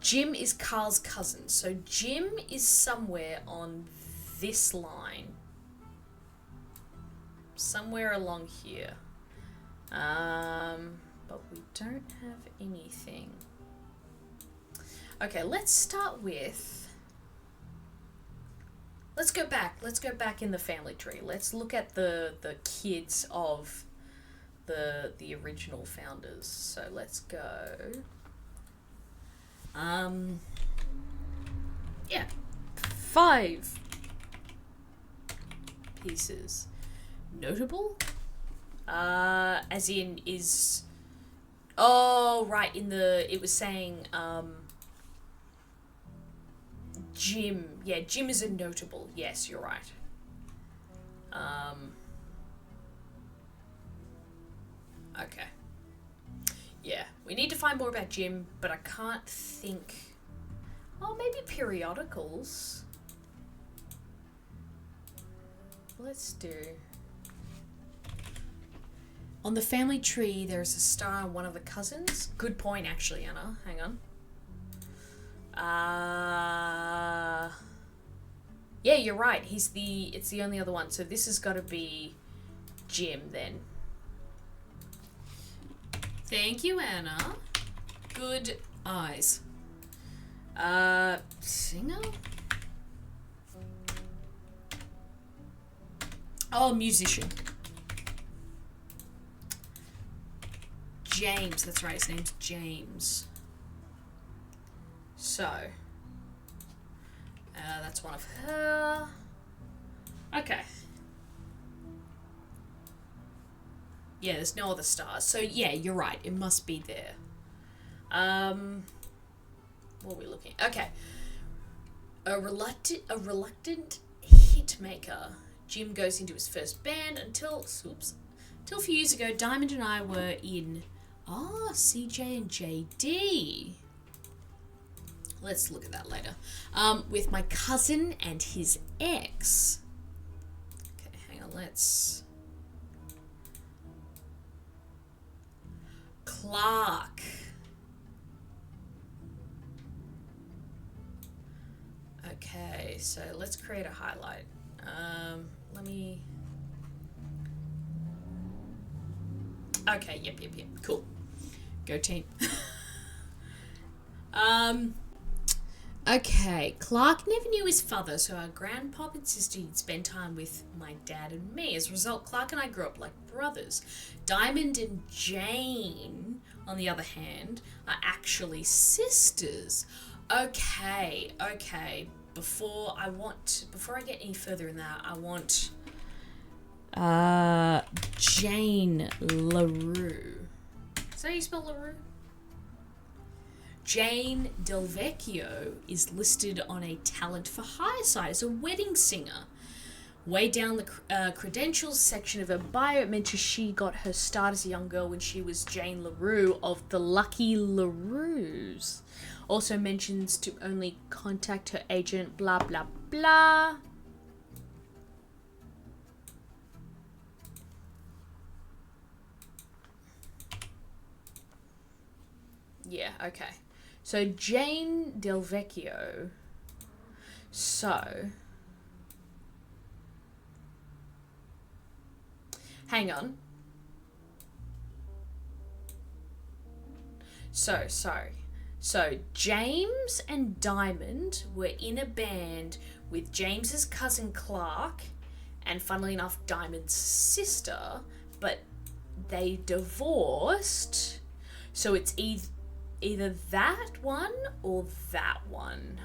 Jim is Carl's cousin. So Jim is somewhere on this line. Somewhere along here. But we don't have anything. Okay, let's start with... Let's go back. Let's go back in the family tree. Let's look at the kids of the original founders. So let's go. Yeah. 5 pieces. Notable? As in is... Oh, right, it was saying, Jim. Yeah, Jim is a notable. Yes, you're right. Okay. Yeah, we need to find more about Jim, but I can't think... Oh, maybe periodicals. Let's do... On the family tree, there is a star on one of the cousins. Good point, actually, Anna. Hang on. Yeah, you're right. It's the only other one. So this has got to be Jim then. Thank you, Anna. Good eyes. Singer? Oh, musician. James, that's right, his name's James. So, that's one of her. Okay. Yeah, there's no other stars. So yeah, you're right. It must be there. What are we looking at? Okay. A reluctant hit maker. Jim goes into his first band until a few years ago, Diamond and I were in CJ and JD. Let's look at that later. With my cousin and his ex. Okay, hang on, let's... Clark. Okay, so let's create a highlight. Let me... Okay, yep, cool. Go team. Okay, Clark never knew his father, so our grandpop insisted he'd spend time with my dad and me. As a result, Clark and I grew up like brothers. Diamond and Jane, on the other hand, are actually sisters. Okay. Before I get any further in that, I want Jane LaRue. Is that how you spell LaRue? Jane Del Vecchio is listed on a talent for hire site as a wedding singer. Way down the credentials section of her bio, it mentions she got her start as a young girl when she was Jane LaRue of the Lucky LaRues. Also mentions to only contact her agent, blah, blah, blah. Yeah, okay. So, Jane Del Vecchio. So... Hang on. So, James and Diamond were in a band with James's cousin Clark and, funnily enough, Diamond's sister, but they divorced. So it's either that one or that one.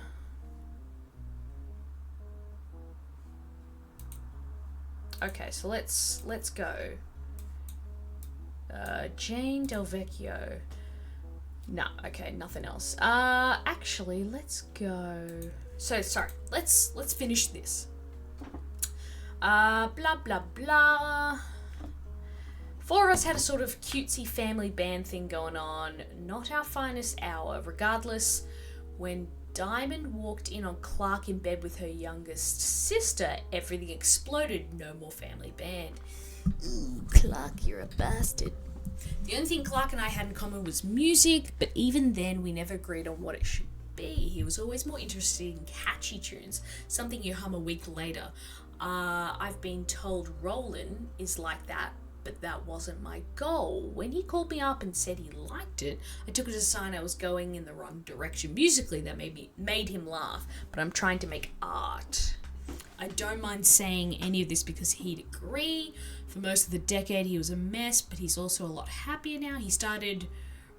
Okay, so let's go. Jane Del Vecchio. No, okay, nothing else. Actually, let's go. So sorry, let's finish this. Blah blah blah. Four of us had a sort of cutesy family band thing going on. Not our finest hour. Regardless, when Diamond walked in on Clark in bed with her youngest sister, everything exploded. No more family band. Ooh, Clark, you're a bastard. The only thing Clark and I had in common was music, but even then we never agreed on what it should be. He was always more interested in catchy tunes, something you hum a week later. I've been told Roland is like that, but that wasn't my goal. When he called me up and said he liked it, I took it as a sign I was going in the wrong direction musically. That made him laugh, but I'm trying to make art. I don't mind saying any of this because he'd agree. For most of the decade he was a mess, but he's also a lot happier now. He started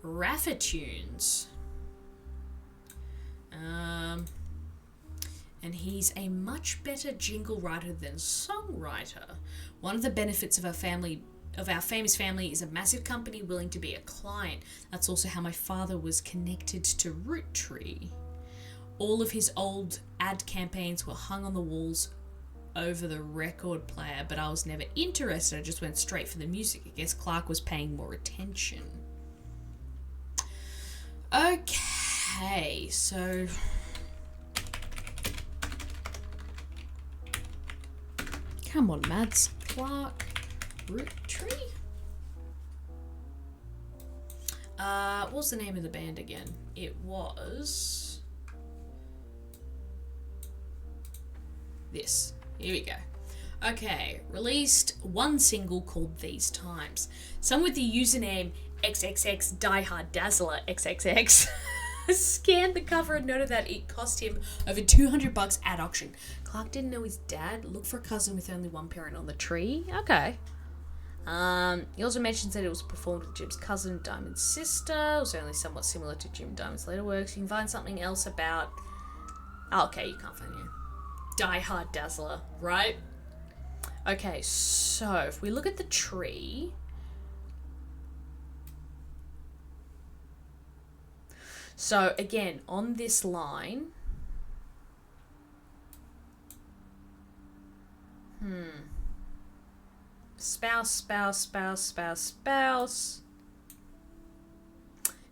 Raffa Tunes. And he's a much better jingle writer than songwriter. One of the benefits of our famous family is a massive company willing to be a client. That's also how my father was connected to Roottrees. All of his old ad campaigns were hung on the walls over the record player, but I was never interested. I just went straight for the music. I guess Clark was paying more attention. Okay, so... Come on, Mads. Clark, Roottrees? What was the name of the band again? It was... this. Here we go. Okay, released one single called These Times. Some with the username XXX Diehard Dazzler XXX scanned the cover and noted that it cost him over $200 at auction. Clark didn't know his dad. Look for a cousin with only one parent on the tree. Okay. He also mentions that it was performed with Jim's cousin, Diamond's sister. It was only somewhat similar to Jim and Diamond's later works. You can find something else about... Oh, okay, you can't find it. Die Hard Dazzler, right? Okay, so if we look at the tree, So again, on this line, spouse, spouse, spouse, spouse, spouse.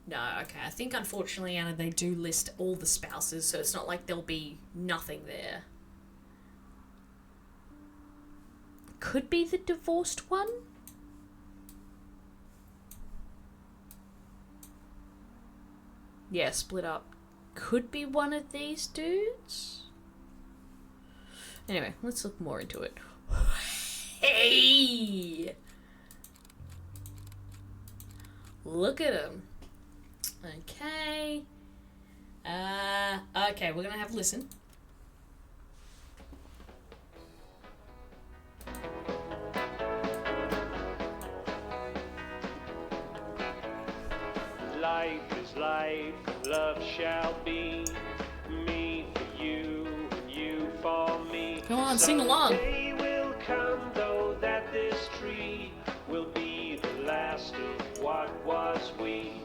No, okay. I think unfortunately, Anna, they do list all the spouses, so it's not like there'll be nothing there. Could be the divorced one? Yeah, split up. Could be one of these dudes? Anyway, let's look more into it. Hey! Look at him. Okay. Okay, we're gonna have a listen. Life is life, love shall be. Me for you, and you for me. Come on, sing along. Someday will come, though, that this tree will be the last of what was we.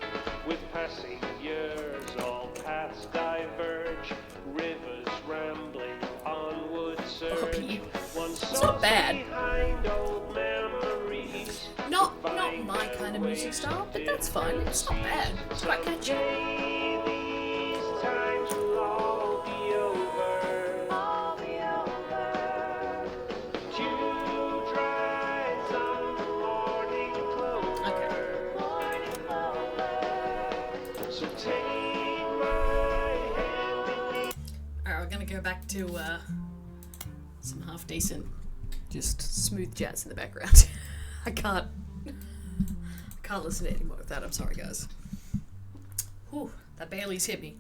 With passing years, all paths diverge. Rivers rambling, onward surge. One It's not bad. behind old memories. Not my kind of music style, but that's fine. It's not bad. It's quite catchy. These times will all be over. Dew dries on the morning clover. So take my hand and lead. Alright, we're gonna go back to some half decent, just smooth jazz in the background. I can't listen to any more of that. I'm sorry, guys. Whew, that Bailey's hit me.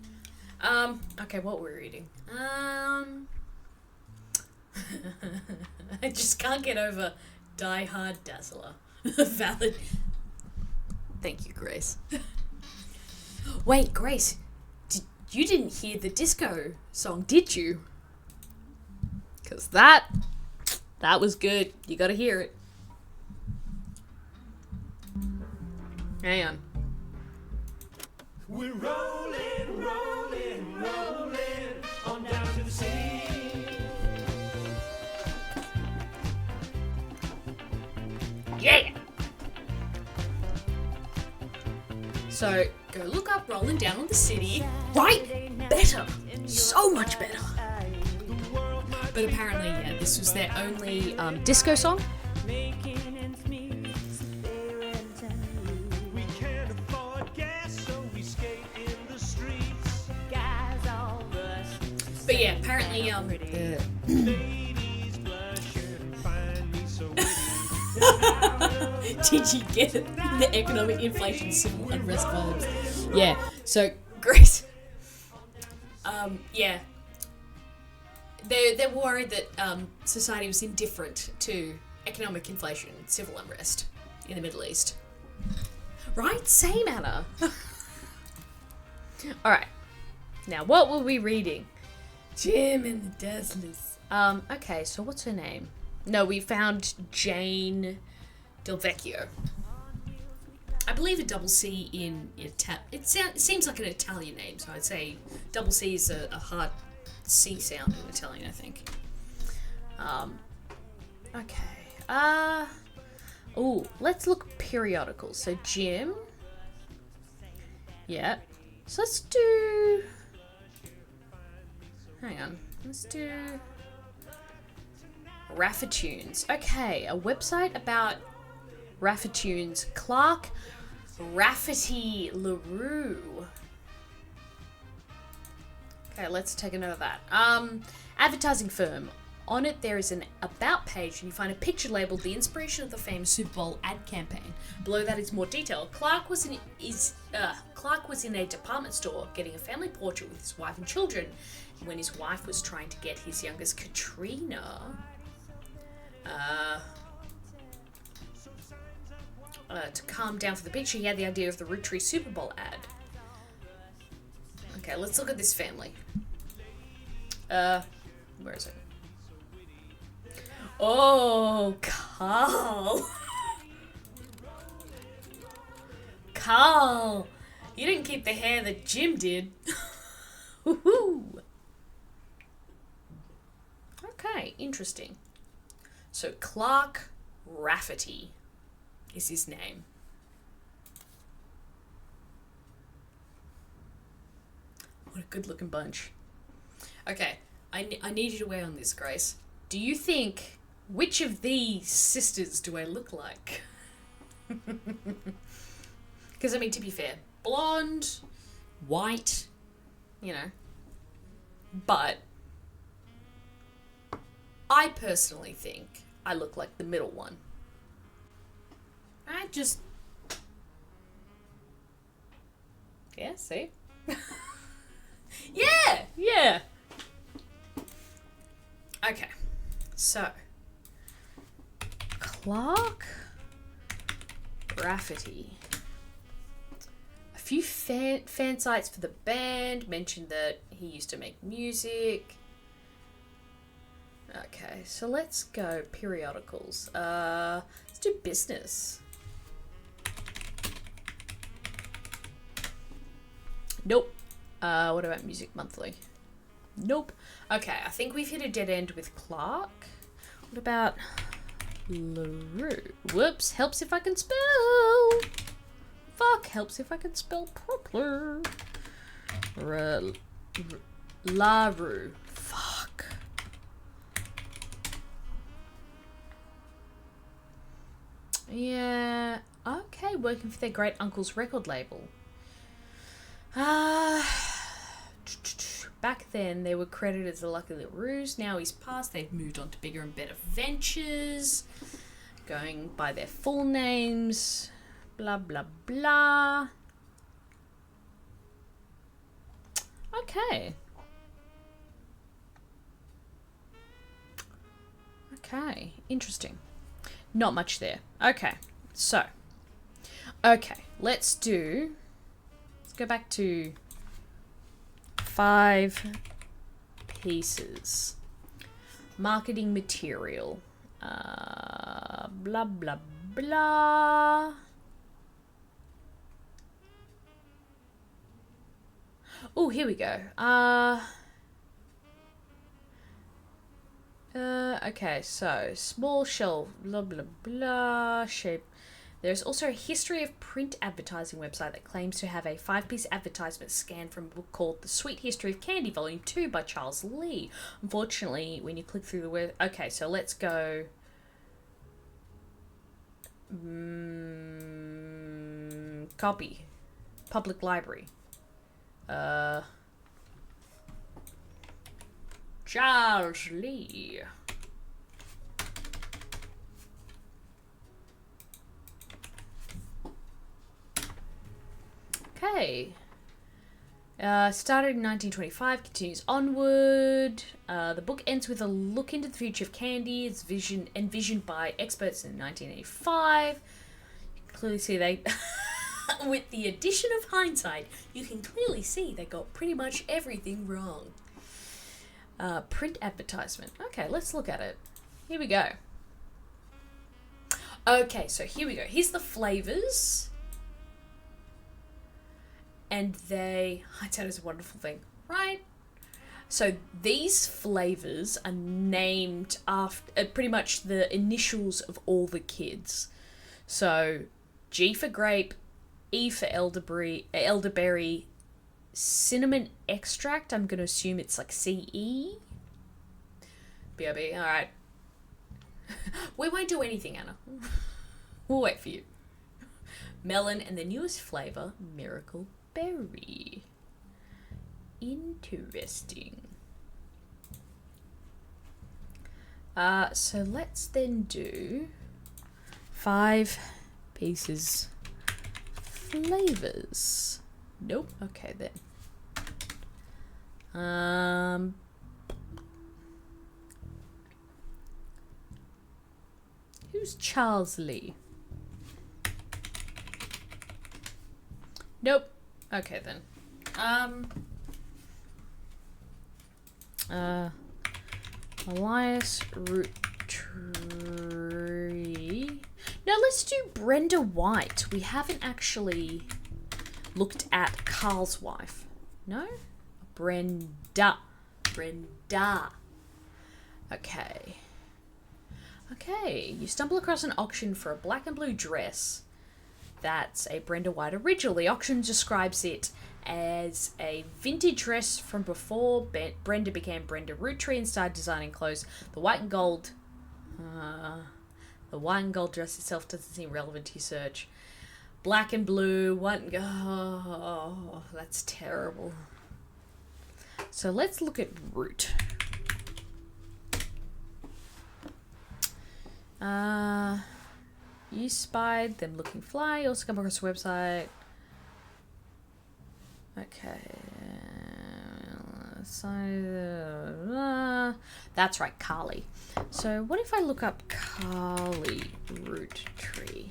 Okay, what we're reading. I just can't get over Die Hard Dazzler. Valid. Thank you, Grace. Wait, Grace, you didn't hear the disco song, did you? Because that was good. You gotta hear it. Hang on. We're rolling, rolling, rolling on down to the sea. Yeah! So, go look up Rolling Down on the City. Right? Better. So much better. But apparently, yeah, this was their only disco song. We can't afford gas, so we skate in the streets. Guys all rust. But yeah, apparently, Ladies blush and find me so witty. did you get it? The economic inflation, civil unrest vibes. Yeah, so, Grace. Yeah. They're worried that society was indifferent to economic inflation, civil unrest in the Middle East. Right? Same, Anna. Alright. Now, what were we reading? Jim and the Dazzlers. Okay, so what's her name? No, we found Jane Del Vecchio. I believe a double C in it seems like an Italian name, so I'd say double C is a hard C sound in Italian, I think. Okay. Let's look periodicals. So Jim. Yeah. So let's do. Hang on. Let's do. Raffatunes. Okay, a website about Raffatunes. Clark Rafferty LaRue. Okay, let's take a note of that. Advertising firm. On it, there is an about page, and you find a picture labeled "The inspiration of the famous Super Bowl ad campaign." Below that is more detail. Clark was in a department store getting a family portrait with his wife and children, when his wife was trying to get his youngest Katrina to calm down for the picture. He had the idea of the Roottrees Super Bowl ad. Okay, let's look at this family. Where is it? Oh, Carl. Carl. You didn't keep the hair that Jim did. Woohoo! Okay, interesting. So Clark Rafferty is his name. What a good looking bunch. Okay, I need you to weigh on this, Grace. Do you think, which of these sisters do I look like? Because, I mean, to be fair, blonde, white, you know. But I personally think I look like the middle one. I just... Yeah, see? Yeah! Okay, so... Clark Rafferty. A few fan sites for the band mentioned that he used to make music. Okay, so let's go periodicals. Let's do business. Nope. What about Music Monthly? Nope. Okay, I think we've hit a dead end with Clark. What about LaRue? Whoops, helps if I can spell. Fuck, helps if I can spell proper. LaRue. Fuck. Yeah. Okay, working for their great uncle's record label. Back then, they were credited as the Lucky LaRues. Now he's passed. They've moved on to bigger and better ventures, going by their full names. Blah, blah, blah. Okay. Okay, interesting. Not much there. Okay, so. Okay, let's go back to 5 pieces. Marketing material. Blah, blah, blah. Oh, here we go. Okay, so small shelf, blah, blah, blah, shape. There's also a history of print advertising website that claims to have a 5-piece advertisement scanned from a book called The Sweet History of Candy, Volume 2 by Charles Lee. Unfortunately, when you click through the web... Okay, so let's go... Copy. Public Library. Charles Lee. Okay. Started in 1925, continues onward. The book ends with a look into the future of candy. It's envisioned by experts in 1985. You can clearly see they... With the addition of hindsight, you can clearly see they got pretty much everything wrong. Print advertisement. Okay, let's look at it. Here we go. Okay, so here we go. Here's the flavors. And hindsight is a wonderful thing, right? So these flavors are named after pretty much the initials of all the kids. So G for grape, E for elderberry, cinnamon extract, I'm going to assume it's like CE. BRB, alright. We won't do anything, Anna. We'll wait for you. Melon, and the newest flavor, Miracle Berry. Interesting. So let's then do 5 pieces flavors. Nope. Okay then. Who's Charles Lee? Nope. Okay then. Elias Roottrees. No, let's do Brenda White. We haven't actually looked at Carl's wife. No? Brenda. Brenda. Okay. Okay, you stumble across an auction for a black and blue dress. That's a Brenda White original. The auction describes it as a vintage dress from before Brenda became Brenda Roottrees and started designing clothes. The white and gold dress itself doesn't seem relevant to your search. Black and blue, white and gold. Oh, that's terrible. So let's look at Root. You spied them looking fly. You also come across the website. Okay. So, that's right, Carly. So what if I look up Carly Roottrees?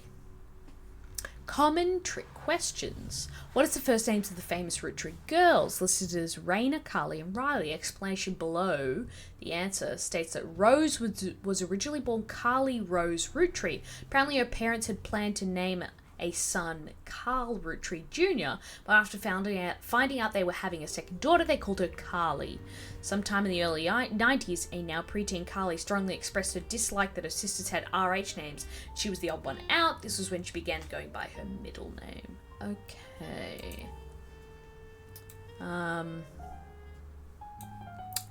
Common trick questions. What is the first names of the famous Roottrees girls? Listed as Raina, Carly, and Riley. Explanation below the answer states that Rose was originally born Carly Rose Roottrees. Apparently her parents had planned to name a son Carl Roottrees Jr., but after finding out they were having a second daughter, they called her Carly. Sometime in the early 90s, a now preteen Carly strongly expressed her dislike that her sisters had RH names. She was the odd one out. This was when she began going by her middle name. Okay.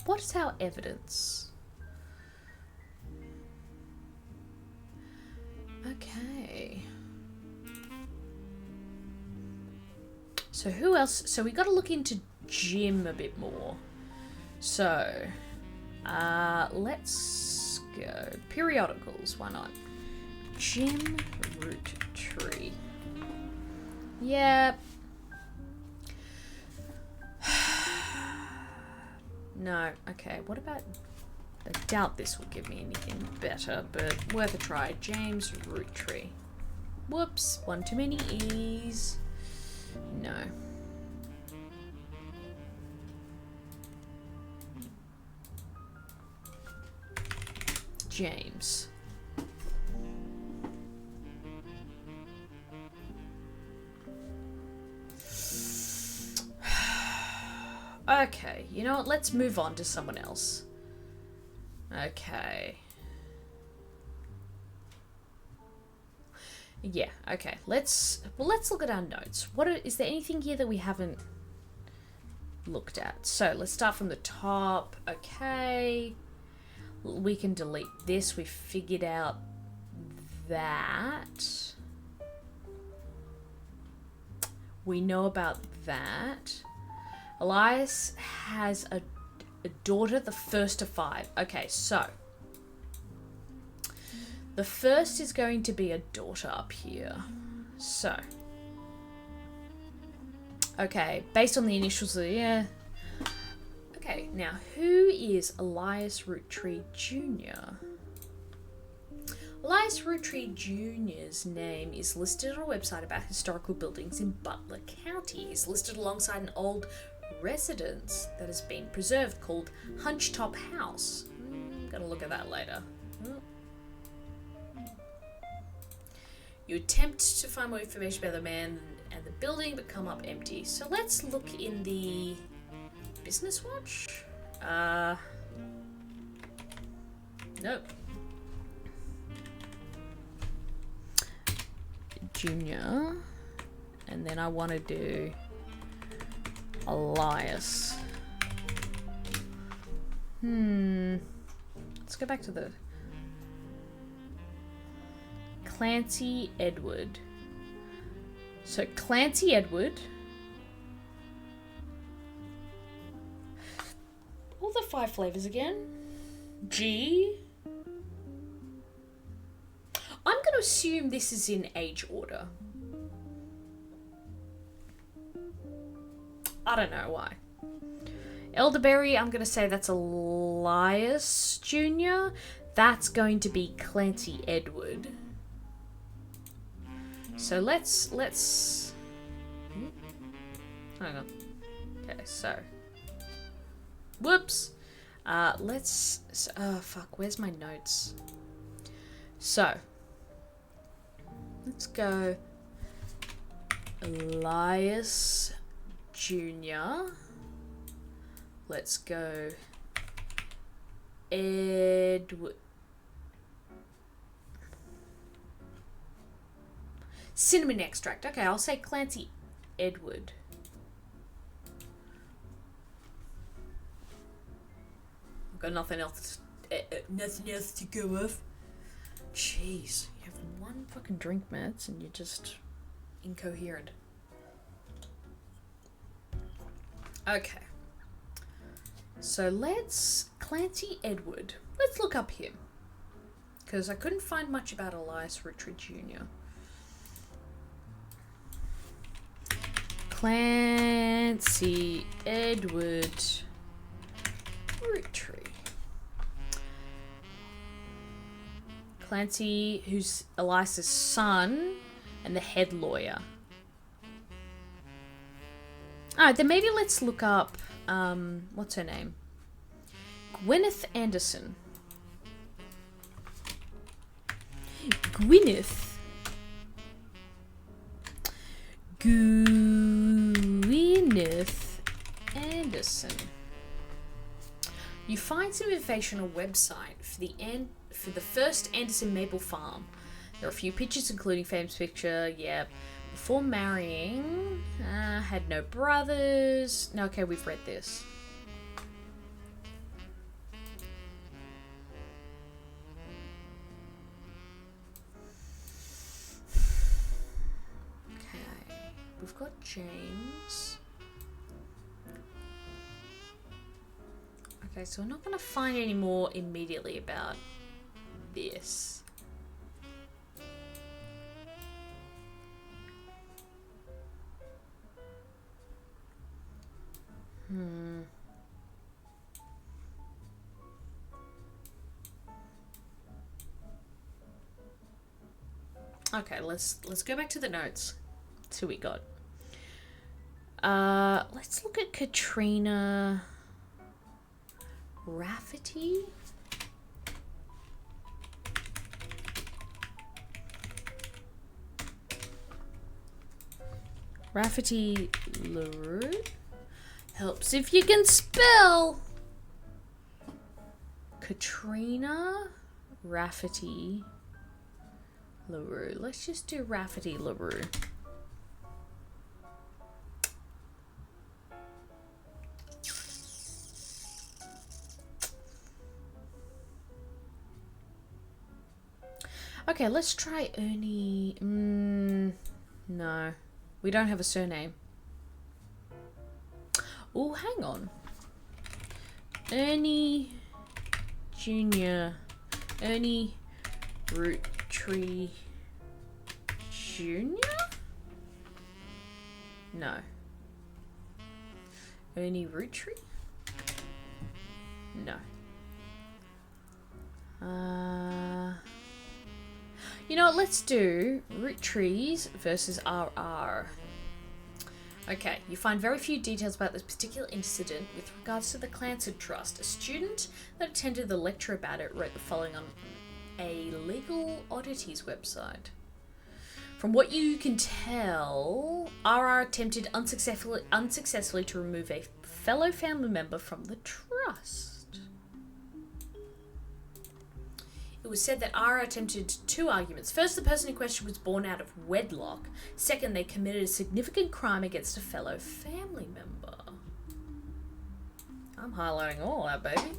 What is our evidence? Okay. So who else? So we got to look into Jim a bit more. So, let's go. Periodicals, why not? Jim Roottrees. Yep. No, okay, what about... I doubt this will give me anything better, but worth a try. James Roottrees. Whoops, one too many E's. No. James. Okay, you know what? Let's move on to someone else. Okay. Yeah, okay. Let's look at our notes. Is there anything here that we haven't looked at? So, let's start from the top. Okay. We can delete this. We figured out that. We know about that. Elias has a daughter, the first of 5. Okay, so the first is going to be a daughter up here. So, okay, based on the initials of the, yeah. Okay, now who is Elias Roottrees Jr.? Elias Roottrees Jr.'s name is listed on a website about historical buildings in Butler County. He's listed alongside an old residence that has been preserved called Hunchtop House. I'm gonna look at that later. You attempt to find more information about the man and the building, but come up empty. So let's look in the Business Watch. Nope. Junior. And then I want to do Elias. Let's go back to the Clancy Edward. So Clancy Edward. All the 5 flavors again. G. I'm going to assume this is in age order. I don't know why. Elderberry, I'm going to say that's Elias Jr. That's going to be Clancy Edward. So let's hang on. Okay, so whoops. Fuck, where's my notes? So let's go Elias Jr. Let's go Edward. Cinnamon extract. Okay, I'll say Clancy Edward. I've got nothing else. Nothing else to go off. Jeez, you have one fucking drink, Mads, and you're just incoherent. Okay. So let's Clancy Edward. Let's look up him, because I couldn't find much about Elias Roottrees Jr. Clancy Edward Roottrees. Clancy, who's Elias's son and the head lawyer. Alright, then maybe let's look up, what's her name? Gwyneth Anderson. Gwyneth Anderson. You find some information on a website for the first Anderson Maple Farm. There are a few pictures, including famous picture. Yeah, before marrying, had no brothers. No, okay, we've read this. We've got James. Okay, so we're not going to find any more immediately about this. Okay, let's go back to the notes. Let's see what we got. Let's look at Katrina Rafferty. Rafferty LaRue. Helps if you can spell. Katrina Rafferty LaRue. Let's just do Rafferty LaRue. Okay, let's try Ernie. No. We don't have a surname. Oh, hang on. Ernie Jr. Ernie Roottrees Jr.? No. Ernie Roottrees? No. You know what, let's do Roottrees versus RR. Okay, you find very few details about this particular incident with regards to the Clancy Trust. A student that attended the lecture about it wrote the following on a legal oddities website. From what you can tell, RR attempted unsuccessfully to remove a fellow family member from the trust. It was said that RR attempted two arguments. First, the person in question was born out of wedlock. Second, they committed a significant crime against a fellow family member. I'm highlighting all that, baby.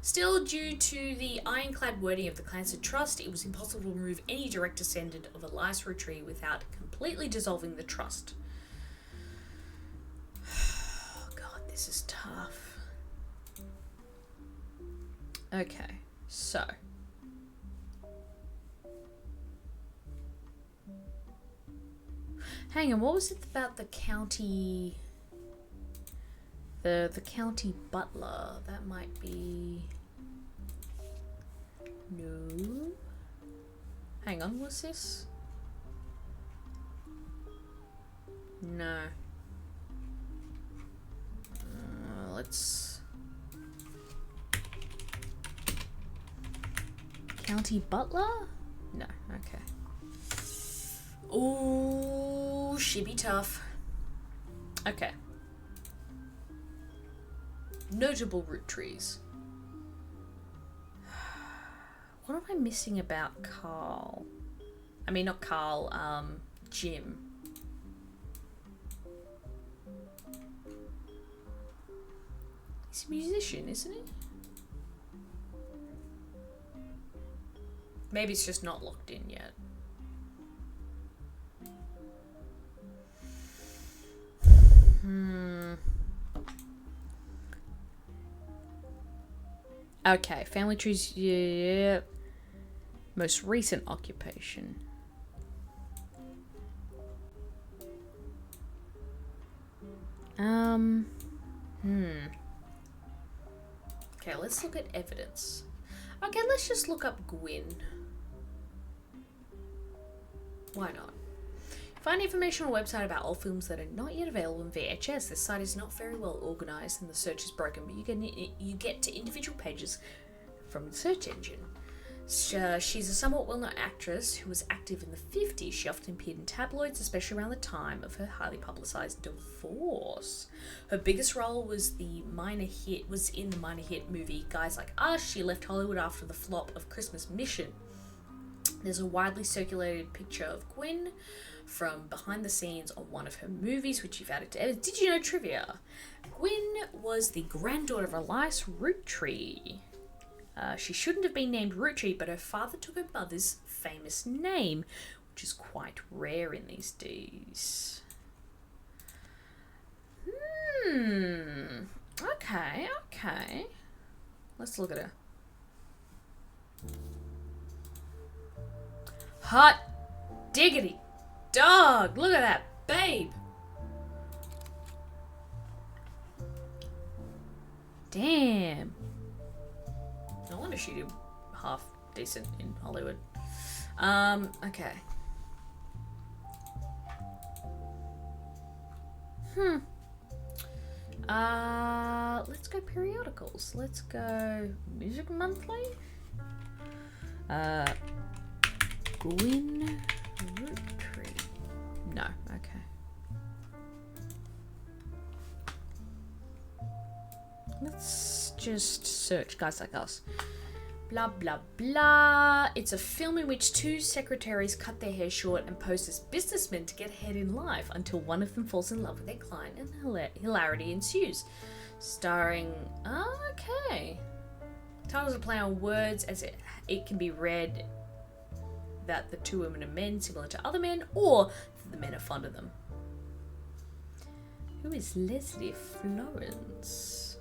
Still, due to the ironclad wording of the Clancy Trust, it was impossible to remove any direct descendant of Elias Roottrees without completely dissolving the trust. Oh, God, this is tough. Okay, so... Hang on, what was it about the county... The county butler? That might be... No. Hang on, what's this? No. Let's... County butler? No, okay. Oh, Ooh, she be tough. Okay. Notable root trees. What am I missing about Carl? I mean, not Carl, Jim. He's a musician, isn't he? Maybe it's just not locked in yet. Okay, family trees, yeah. Most recent occupation. Okay, let's look at evidence. Okay, let's just look up Gwyn. Why not? Find information on a website about old films that are not yet available in VHS. This site is not very well organized and the search is broken, but you get to individual pages from the search engine. She's a somewhat well-known actress who was active in the 50s. She often appeared in tabloids, especially around the time of her highly publicized divorce. Her biggest role was in the minor hit movie Guys Like Us. She left Hollywood after the flop of Christmas Mission. There's a widely circulated picture of Gwyn from behind the scenes on one of her movies, which you've added to evidence. Did you know trivia? Gwyn was the granddaughter of Elias Roottrees. She shouldn't have been named Roottrees, but her father took her mother's famous name, which is quite rare in these days. Okay. Let's look at her. Hot diggity dog! Look at that babe! Damn. No wonder she did half decent in Hollywood. Okay. Let's go periodicals. Let's go Music Monthly. Gwyn Roottrees. No, okay. Let's just search Guys Like Us. Blah, blah, blah. It's a film in which two secretaries cut their hair short and pose as businessmen to get ahead in life until one of them falls in love with their client and hilarity ensues. Starring... okay. Titles are play on words as it can be read that the two women are men similar to other men, or that the men are fond of them. Who is Leslie Florence?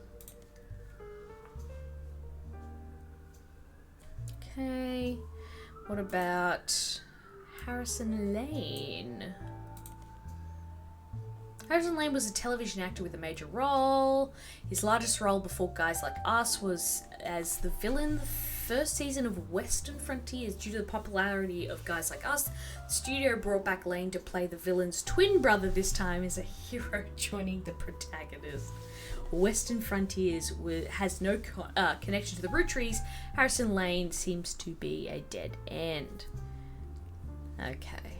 Okay. What about Harrison Lane? Harrison Lane was a television actor with a major role. His largest role before Guys Like Us was as the villain the first season of Western Frontiers. Due to the popularity of Guys Like Us, the studio brought back Lane to play the villain's twin brother, this time as a hero joining the protagonist. Western Frontiers has no connection to the Roottrees. Harrison Lane seems to be a dead end. Okay.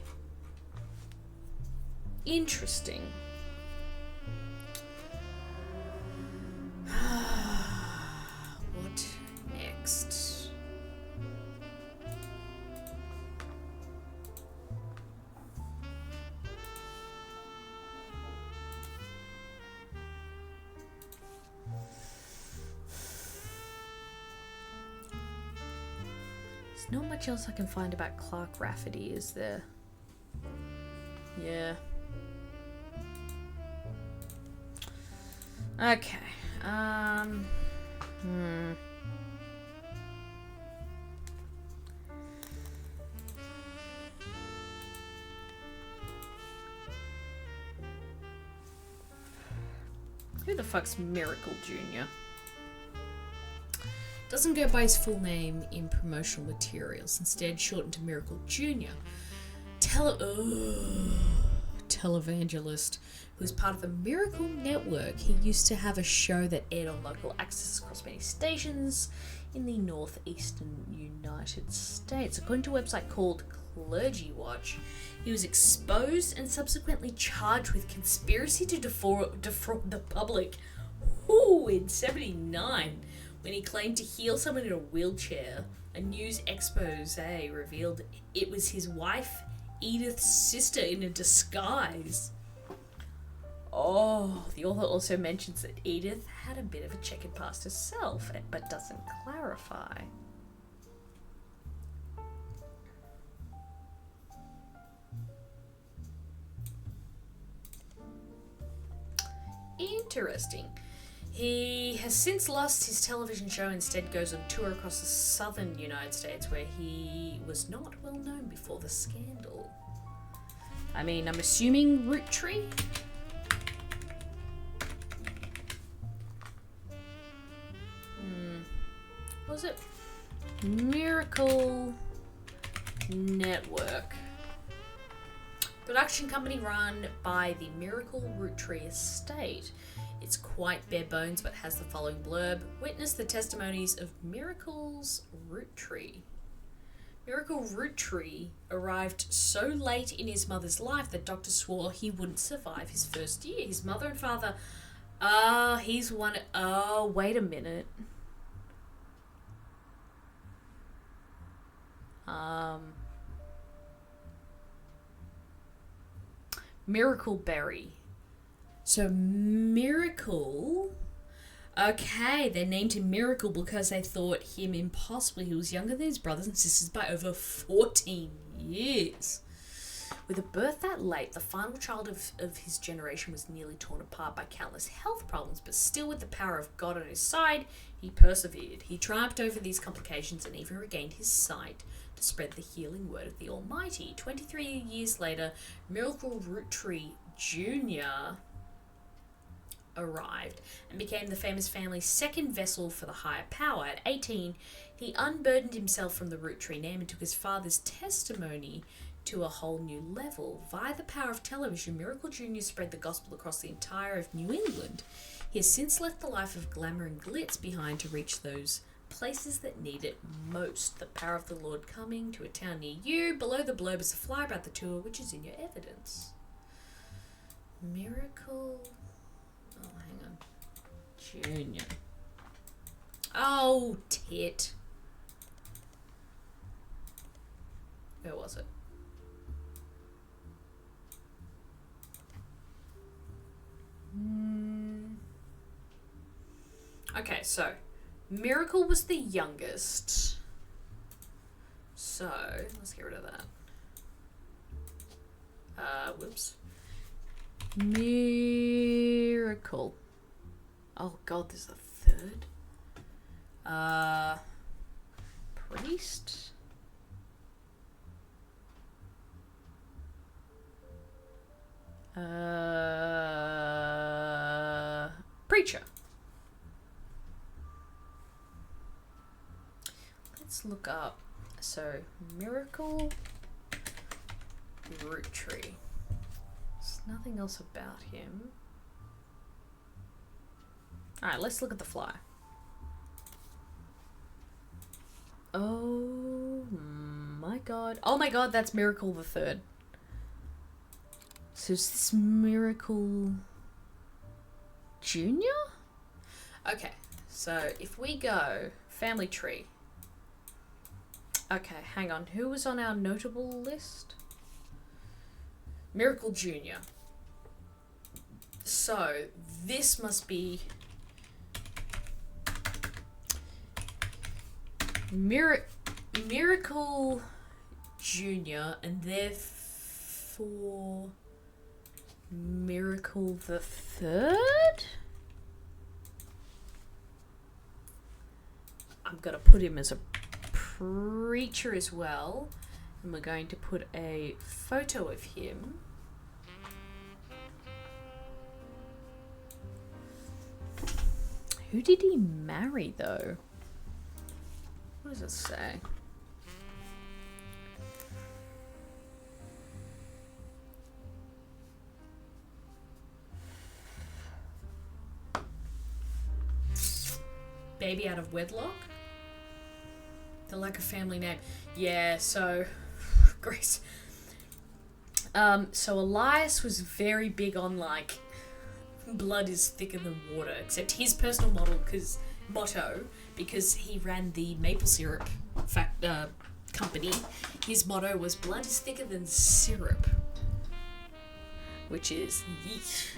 Interesting. What next? There's not much else I can find about Clark Rafferty, is there? Yeah. Okay. Who the fuck's Miracle Jr.? Doesn't go by his full name in promotional materials, instead shortened to Miracle Jr. Televangelist, who was part of the Miracle Network. He used to have a show that aired on local access across many stations in the northeastern United States. According to a website called clergy watch. He was exposed and subsequently charged with conspiracy to defraud the public. In 79, when he claimed to heal someone in a wheelchair. A news expose revealed it was his wife, Edith's sister, in a disguise. Oh, the author also mentions that Edith had a bit of a checkered past herself, but doesn't clarify. Interesting. He has since lost his television show, instead goes on tour across the southern United States, where he was not well known before the scandal. I mean, I'm assuming Roottrees? What was it? Miracle Network. Production company run by the Miracle Roottrees estate. It's quite bare bones, but has the following blurb. Witness the testimonies of Miracle's Roottrees. Miracle Roottrees arrived so late in his mother's life that doctors swore he wouldn't survive his first year. His mother and father... he's one... wait a minute. Miracle Berry. So Miracle... Okay, they named him Miracle because they thought him impossible. He was younger than his brothers and sisters by over 14 years. With a birth that late, the final child of his generation was nearly torn apart by countless health problems, but still with the power of God on his side, he persevered. He triumphed over these complications and even regained his sight to spread the healing word of the Almighty. 23 years later, Miracle Roottrees Jr. arrived and became the famous family's second vessel for the higher power. At 18, he unburdened himself from the Roottrees name and took his father's testimony to a whole new level. Via the power of television, Miracle Jr. spread the gospel across the entire of New England. He has since left the life of glamour and glitz behind to reach those places that need it most. The power of the Lord coming to a town near you. Below the blurb is a flyer about the tour, which is in your evidence. Miracle... Oh, hang on. Junior. Oh, tit. Where was it? Okay, so Miracle was the youngest. So let's get rid of that. Whoops. Miracle. Oh god, there's a third. Priest. Preacher. Let's look up. So, Miracle Roottrees. There's nothing else about him. Alright, let's look at the flyer. Oh my god. Oh my god, that's Miracle the Third. So is this Miracle Junior? Okay, so if we go family tree. Okay, hang on. Who was on our notable list? Miracle Jr. So this must be Miracle Jr. and therefore Miracle the Third? I'm gonna put him as a preacher as well, and we're going to put a photo of him. Who did he marry though? What does it say? Baby out of wedlock? The lack of family name. Yeah, so Grace. So Elias was very big on, like, blood is thicker than water, except his personal motto, because he ran the maple syrup company, his motto was blood is thicker than syrup, which is yeet.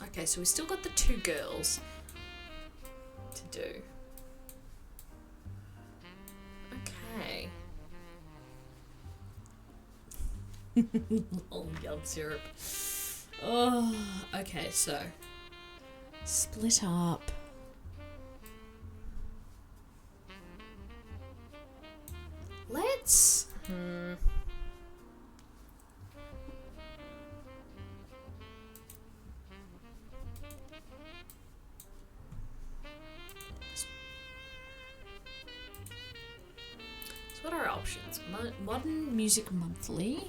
Okay, so we still got the 2 girls to do. Okay. Oh, yum syrup. Oh, okay, so split up. Let's. So what are our options? Modern Music Monthly.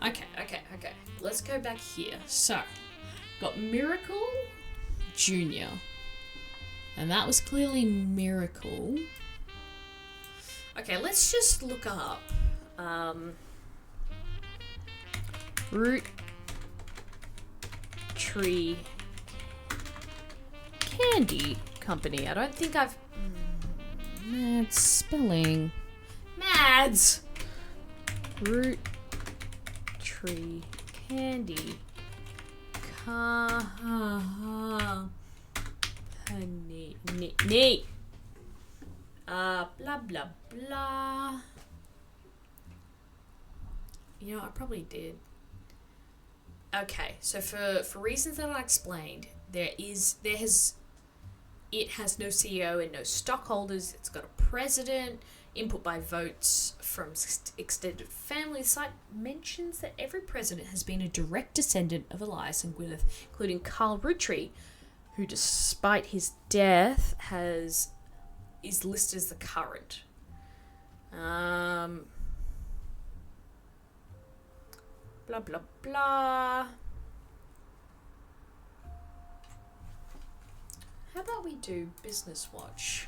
Okay. Let's go back here. So, got Miracle Junior. And that was clearly Miracle. Okay, let's just look up Roottrees Candy Company. I don't think I've... Mads spelling. Mads! Roottrees Candy Company. Blah blah blah. You know, I probably did. Okay, so for reasons that I explained, it has no CEO and no stockholders. It's got a president, input by votes from extended family. The site mentions that every president has been a direct descendant of Elias and Gwyneth, including Carl Roottrees, who, despite his death, is listed as the current. Blah blah blah. How about we do Business Watch?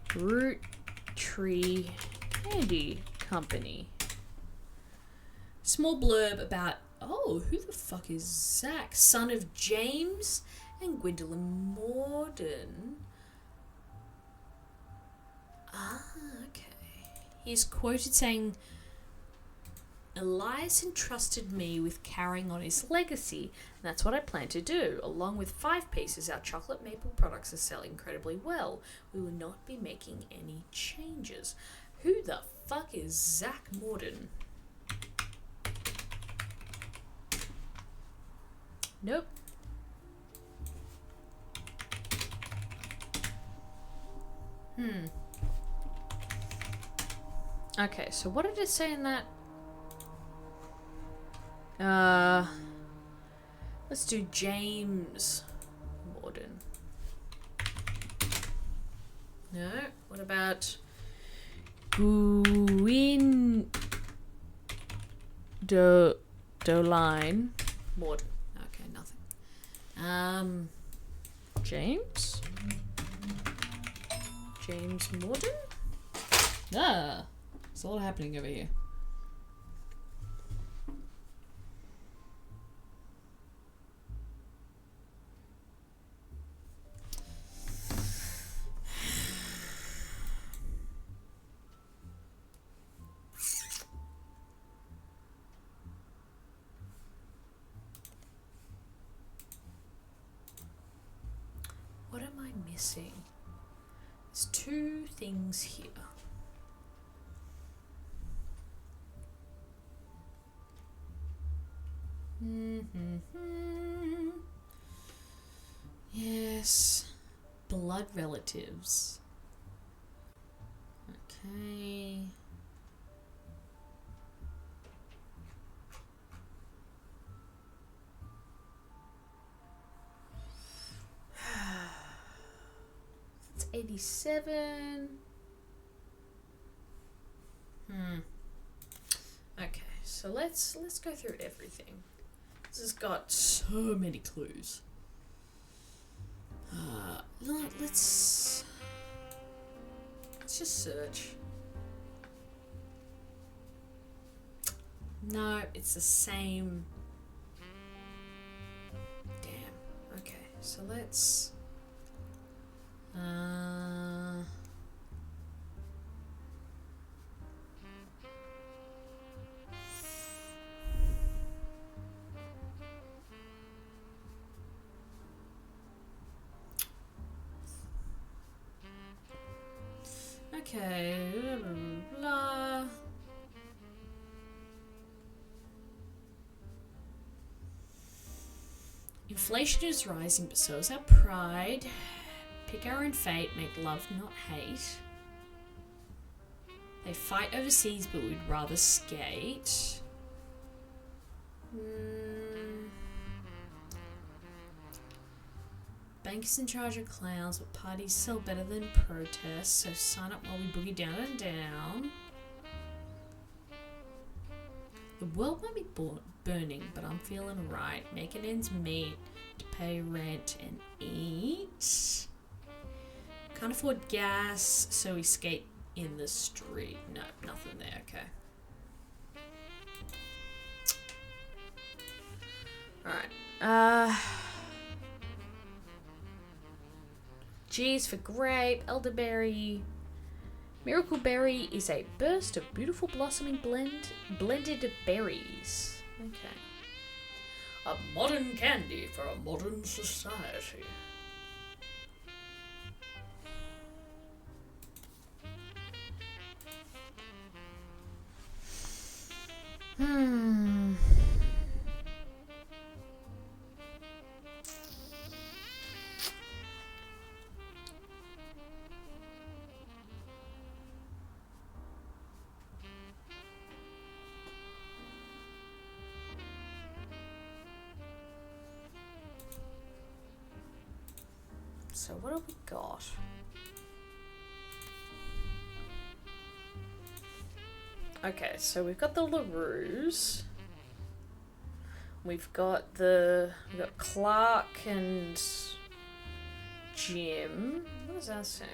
Roottrees Candy Company. Small blurb about, who the fuck is Zach? Son of James and Gwendolyn Morden. Okay. He's quoted saying, Elias entrusted me with carrying on his legacy, and that's what I plan to do. Along with 5 pieces, our chocolate maple products are selling incredibly well. We will not be making any changes. Who the fuck is Zach Morden? Nope. Okay, so what did it say in that? Let's do James Morden. No, what about Gwyndoline Morden? Okay, nothing. James Morden? There's a lot happening over here. What am I missing? There's 2 things here. Yes. Blood relatives. Okay. It's 87. Okay, so let's go through everything. This has got so many clues. Let's Let's just search. No, it's the same. Damn. Okay, so let's. Okay, blah, blah, blah. Inflation is rising, but so is our pride. Pick our own fate, make love, not hate. They fight overseas, but we'd rather skate. Bank is in charge of clowns, but parties sell better than protests, so sign up while we boogie down and down. The world might be burning, but I'm feeling right. Making ends meet to pay rent and eat. Can't afford gas, so we skate in the street. No, nothing there, okay. Alright. G's for grape, elderberry. Miracle berry is a burst of beautiful blossoming blended berries. Okay. A modern candy for a modern society. So what have we got? Okay, so we've got the LaRues. We've got Clark and Jim. What does that say?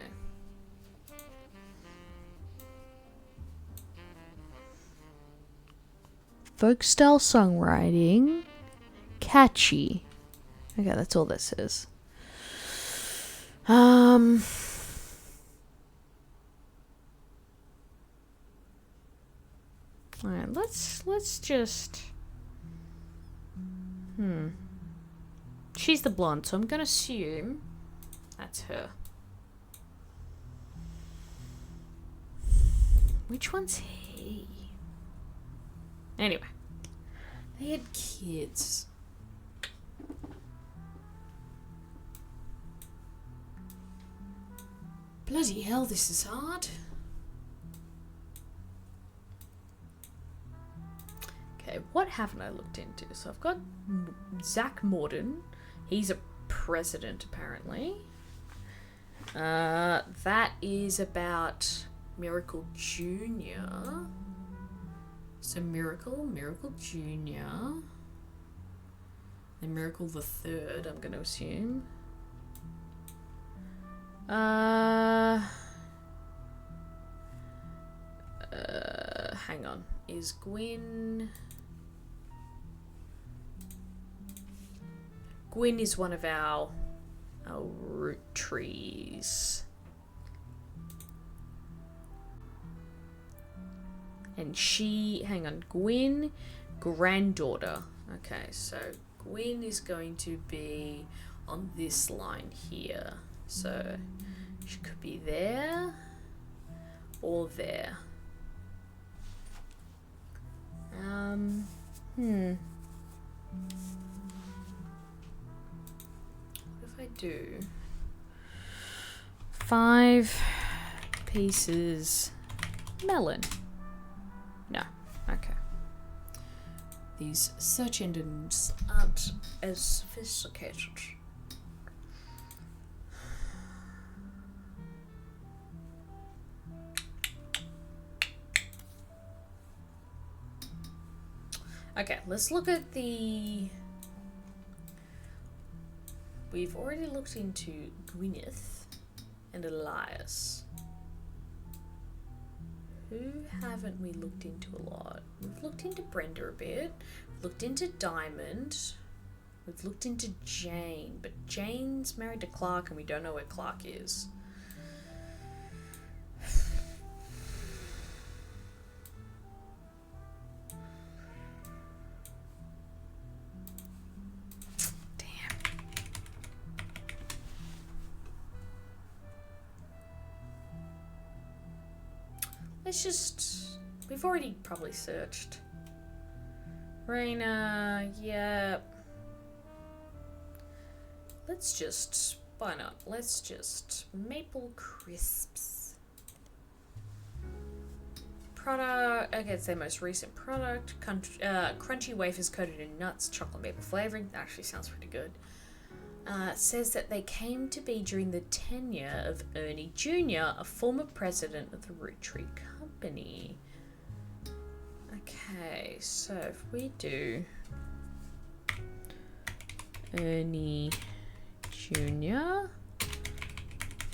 Folk style songwriting. Catchy. Okay, that's all this is. Alright, let's just she's the blonde, so I'm gonna assume that's her. Which one's he? Anyway, they had kids. Bloody hell, this is hard. Okay, what haven't I looked into? So I've got Zach Morden. He's a president, apparently. That is about Miracle Jr. So Miracle Jr. And Miracle the Third, I'm going to assume. Hang on. Is Gwyn is one of our Roottrees. And she, hang on, Gwyn, granddaughter. Okay, so Gwyn is going to be on this line here. So she could be there or there. What if I do 5 pieces melon? No. Okay. These search engines aren't as sophisticated. Okay, let's look at the... We've already looked into Gwyneth and Elias. who haven't we looked into a lot? We've looked into Brenda a bit. We've looked into Diamond. We've looked into Jane. But Jane's married to Clark and we don't know where Clark is. Let's just... We've already probably searched. Raina, yep. Let's just... Why not? Let's just... Maple Crisps. Product... Okay, it's their most recent product. Crunchy wafers coated in nuts, chocolate maple flavouring. That actually sounds pretty good. It says that they came to be during the tenure of Ernie Jr., a former president of the Roottrees Company. Okay, so if we do Ernie Jr.,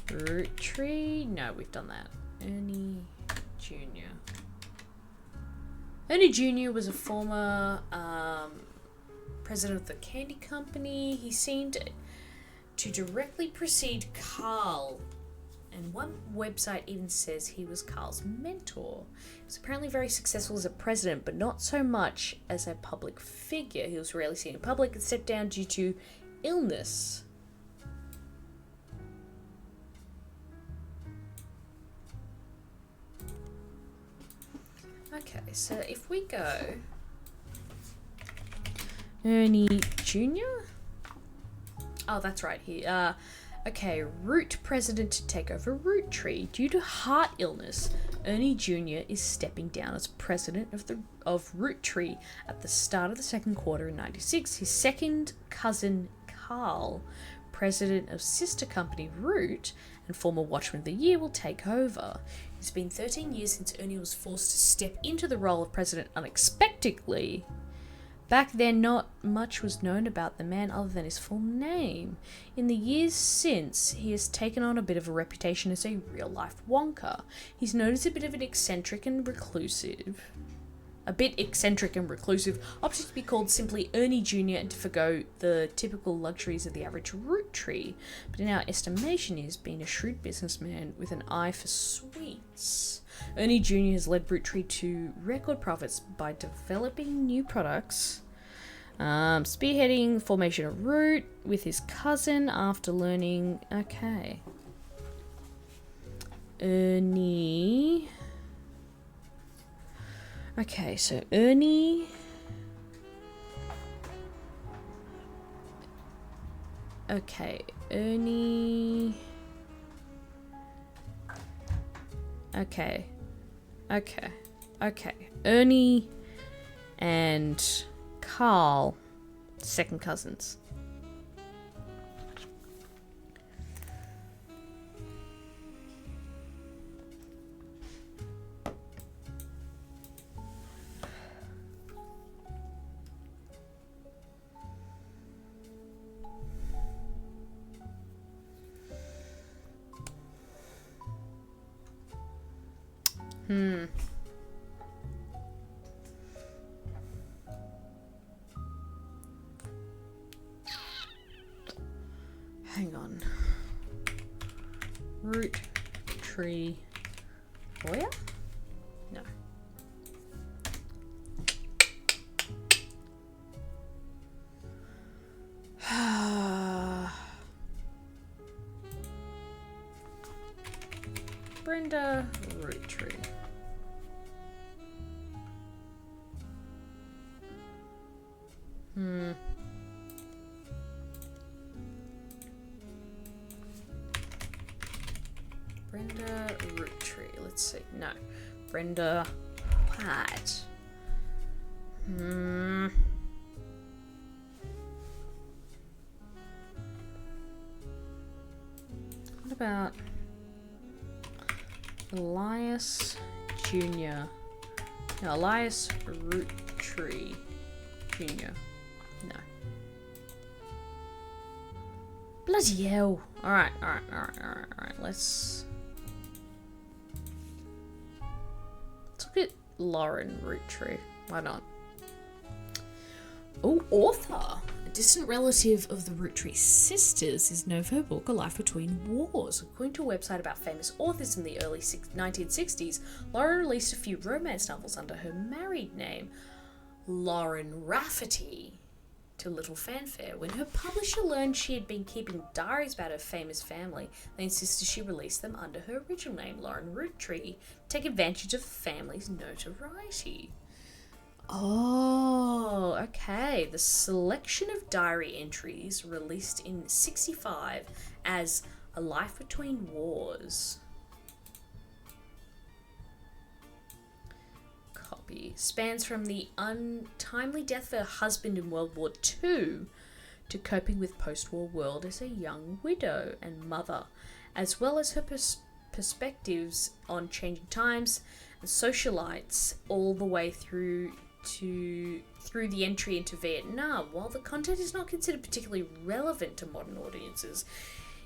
Roottrees, no, we've done that. Ernie Jr. Ernie Jr. was a former president of the candy company. He seemed to directly precede Carl, and one website even says he was Carl's mentor. He was apparently very successful as a president, but not so much as a public figure. He was rarely seen in public and stepped down due to illness. Okay, so if we go Ernie Jr.? Oh, that's right. Okay, Root president to take over Roottrees. Due to heart illness, Ernie Jr. is stepping down as president of Roottrees at the start of the second quarter in 96. His second cousin, Carl, president of sister company Root and former Watchman of the Year, will take over. It's been 13 years since Ernie was forced to step into the role of president unexpectedly. Back then, not much was known about the man other than his full name. In the years since, he has taken on a bit of a reputation as a real-life wonker. He's known as a bit eccentric and reclusive, opted to be called simply Ernie Jr. and to forgo the typical luxuries of the average Roottrees, but in our estimation he has been a shrewd businessman with an eye for sweets. Ernie Jr. has led Roottrees to record profits by developing new products, spearheading formation of Root with his cousin after learning... Okay. Ernie... Okay, so Ernie... Okay, Ernie... Okay. Ernie and Carl, second cousins. Hang on. Roottrees lawyer? No. Brenda Roottrees. Brenda Roottrees. Let's see. No. Brenda what? What about Elias Jr.? No, Elias Roottrees Jr. No. Bloody hell. Alright. Lauren Roottrees. Why not? Oh, author. A distant relative of the Roottrees sisters is known for her book A Life Between Wars. According to a website about famous authors in the early 1960s, Lauren released a few romance novels under her married name, Lauren Rafferty, to little fanfare. When her publisher learned she had been keeping diaries about her famous family, they insisted she release them under her original name, Lauren Roottrees, to take advantage of the family's notoriety. Oh, okay. The selection of diary entries released in 1965 as A Life Between Wars. Copy. Spans from the untimely death of her husband in World War II to coping with post-war world as a young widow and mother, as well as her perspectives on changing times and socialites all the way through the entry into Vietnam. While the content is not considered particularly relevant to modern audiences,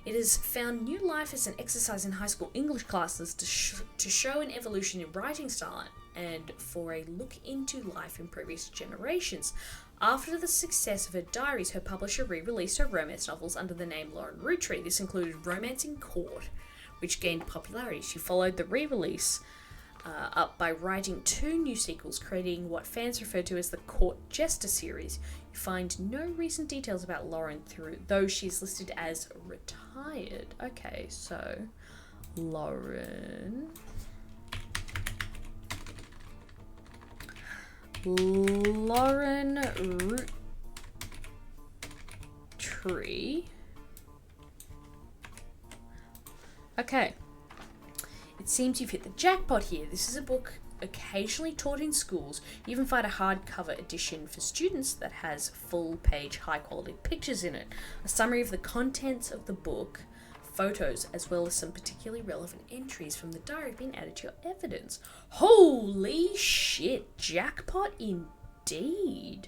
it has found new life as an exercise in high school English classes to show an evolution in writing style and for a look into life in previous generations. After the success of her diaries, her publisher re-released her romance novels under the name Lauren Roottrees. This included Romance in Court, which gained popularity. She followed the re-release up by writing 2 new sequels, creating what fans refer to as the Court Jester series. You find no recent details about Lauren though she's listed as retired. Okay, so Lauren Roottrees. Okay. It seems you've hit the jackpot here. This is a book occasionally taught in schools. You even find a hardcover edition for students that has full-page, high-quality pictures in it, a summary of the contents of the book, photos, as well as some particularly relevant entries from the diary being added to your evidence. Holy shit, jackpot indeed.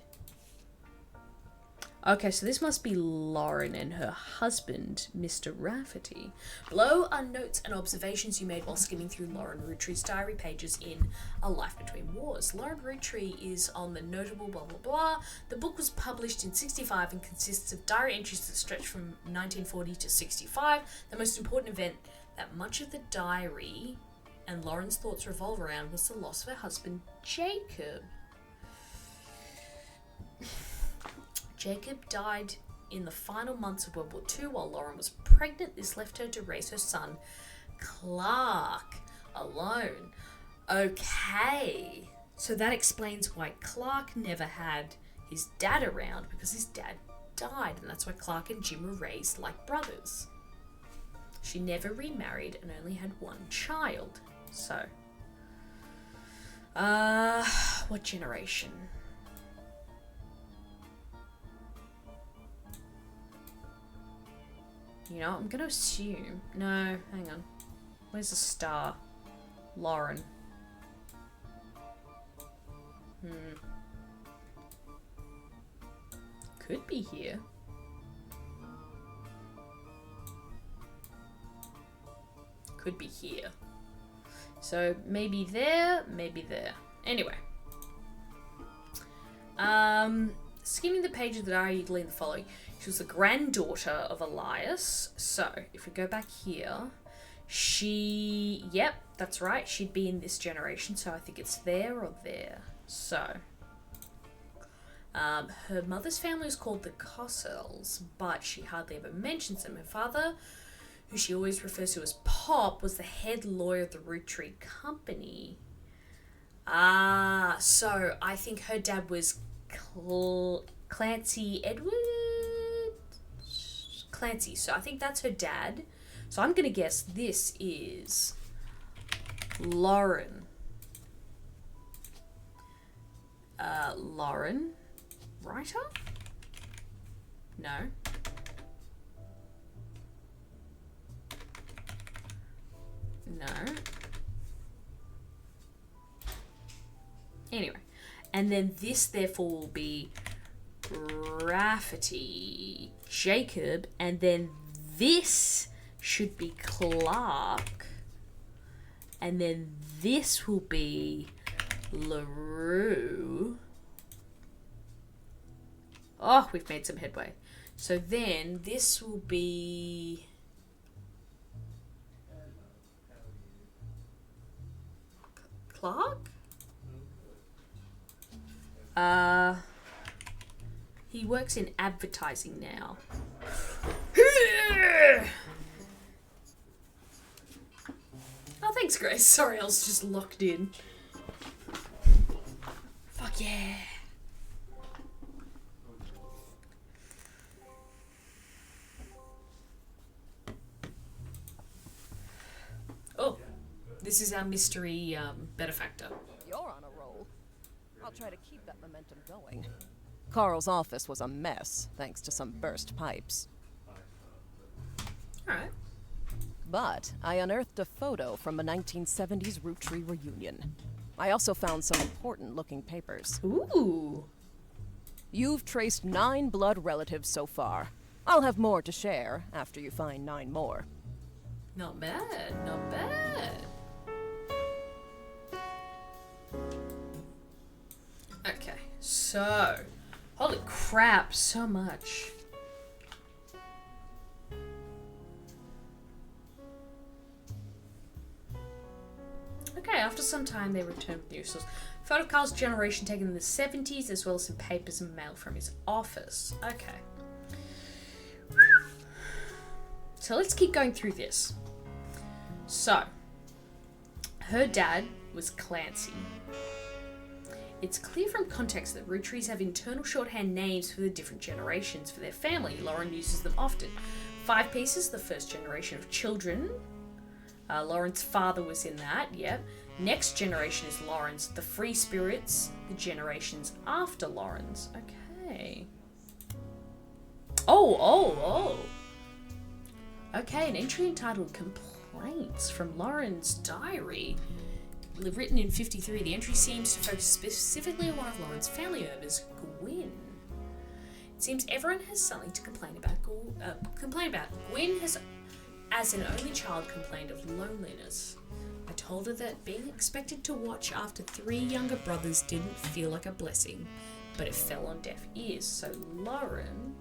Okay, so this must be Lauren and her husband, Mr. Rafferty. Below are notes and observations you made while skimming through Lauren Roottrees' diary pages in A Life Between Wars. Lauren Roottrees is on the notable blah blah blah. The book was published in 1965 and consists of diary entries that stretch from 1940 to 1965. The most important event that much of the diary and Lauren's thoughts revolve around was the loss of her husband, Jacob. Jacob died in the final months of World War II while Lauren was pregnant. This left her to raise her son, Clark, alone. Okay, so that explains why Clark never had his dad around, because his dad died, and that's why Clark and Jim were raised like brothers. She never remarried and only had one child. So, what generation? You know, I'm gonna assume. No, hang on. Where's the star? Lauren. Could be here. Could be here. So maybe there, maybe there. Anyway. Skimming the page of the diary, you glean the following. She was the granddaughter of Elias. So, if we go back here, yep, that's right, she'd be in this generation, so I think it's there or there. So, her mother's family was called the Cossells, but she hardly ever mentions them. Her father, who she always refers to as Pop, was the head lawyer of the Roottrees Company. So I think her dad was Clancy Edward? Clancy, so I think that's her dad. So I'm gonna guess this is Lauren. Lauren? Writer? No. No. Anyway. And then this, therefore, will be Rafferty, Jacob, and then this should be Clark, and then this will be LaRue. Oh, we've made some headway. So then this will be... Clark? He works in advertising now. Oh, thanks, Grace. Sorry, I was just locked in. Fuck yeah. Oh, this is our mystery benefactor. You're on a roll. I'll try to keep that momentum going. Carl's office was a mess, thanks to some burst pipes. Alright. But I unearthed a photo from a 1970s Roottrees reunion. I also found some important-looking papers. Ooh. You've traced 9 blood relatives so far. I'll have more to share after you find 9 more. Not bad, not bad. Okay, so... Holy crap, so much. Okay, after some time they returned with new source. Photo of Carl's generation taken in the 70s, as well as some papers and mail from his office. Okay. So let's keep going through this. So, her dad was Clancy. It's clear from context that Roottrees have internal shorthand names for the different generations for their family. Lauren uses them often. 5 Pieces, the first generation of children. Lauren's father was in that, yep. Next generation is Lauren's. The Free Spirits, the generations after Lauren's. Okay. Oh. Okay, an entry entitled Complaints from Lauren's Diary. Written in 53, the entry seems to focus specifically on one of Lauren's family members, Gwyn. It seems everyone has something to complain about. Gwyn has, as an only child, complained of loneliness. I told her that being expected to watch after 3 younger brothers didn't feel like a blessing, but it fell on deaf ears. So Lauren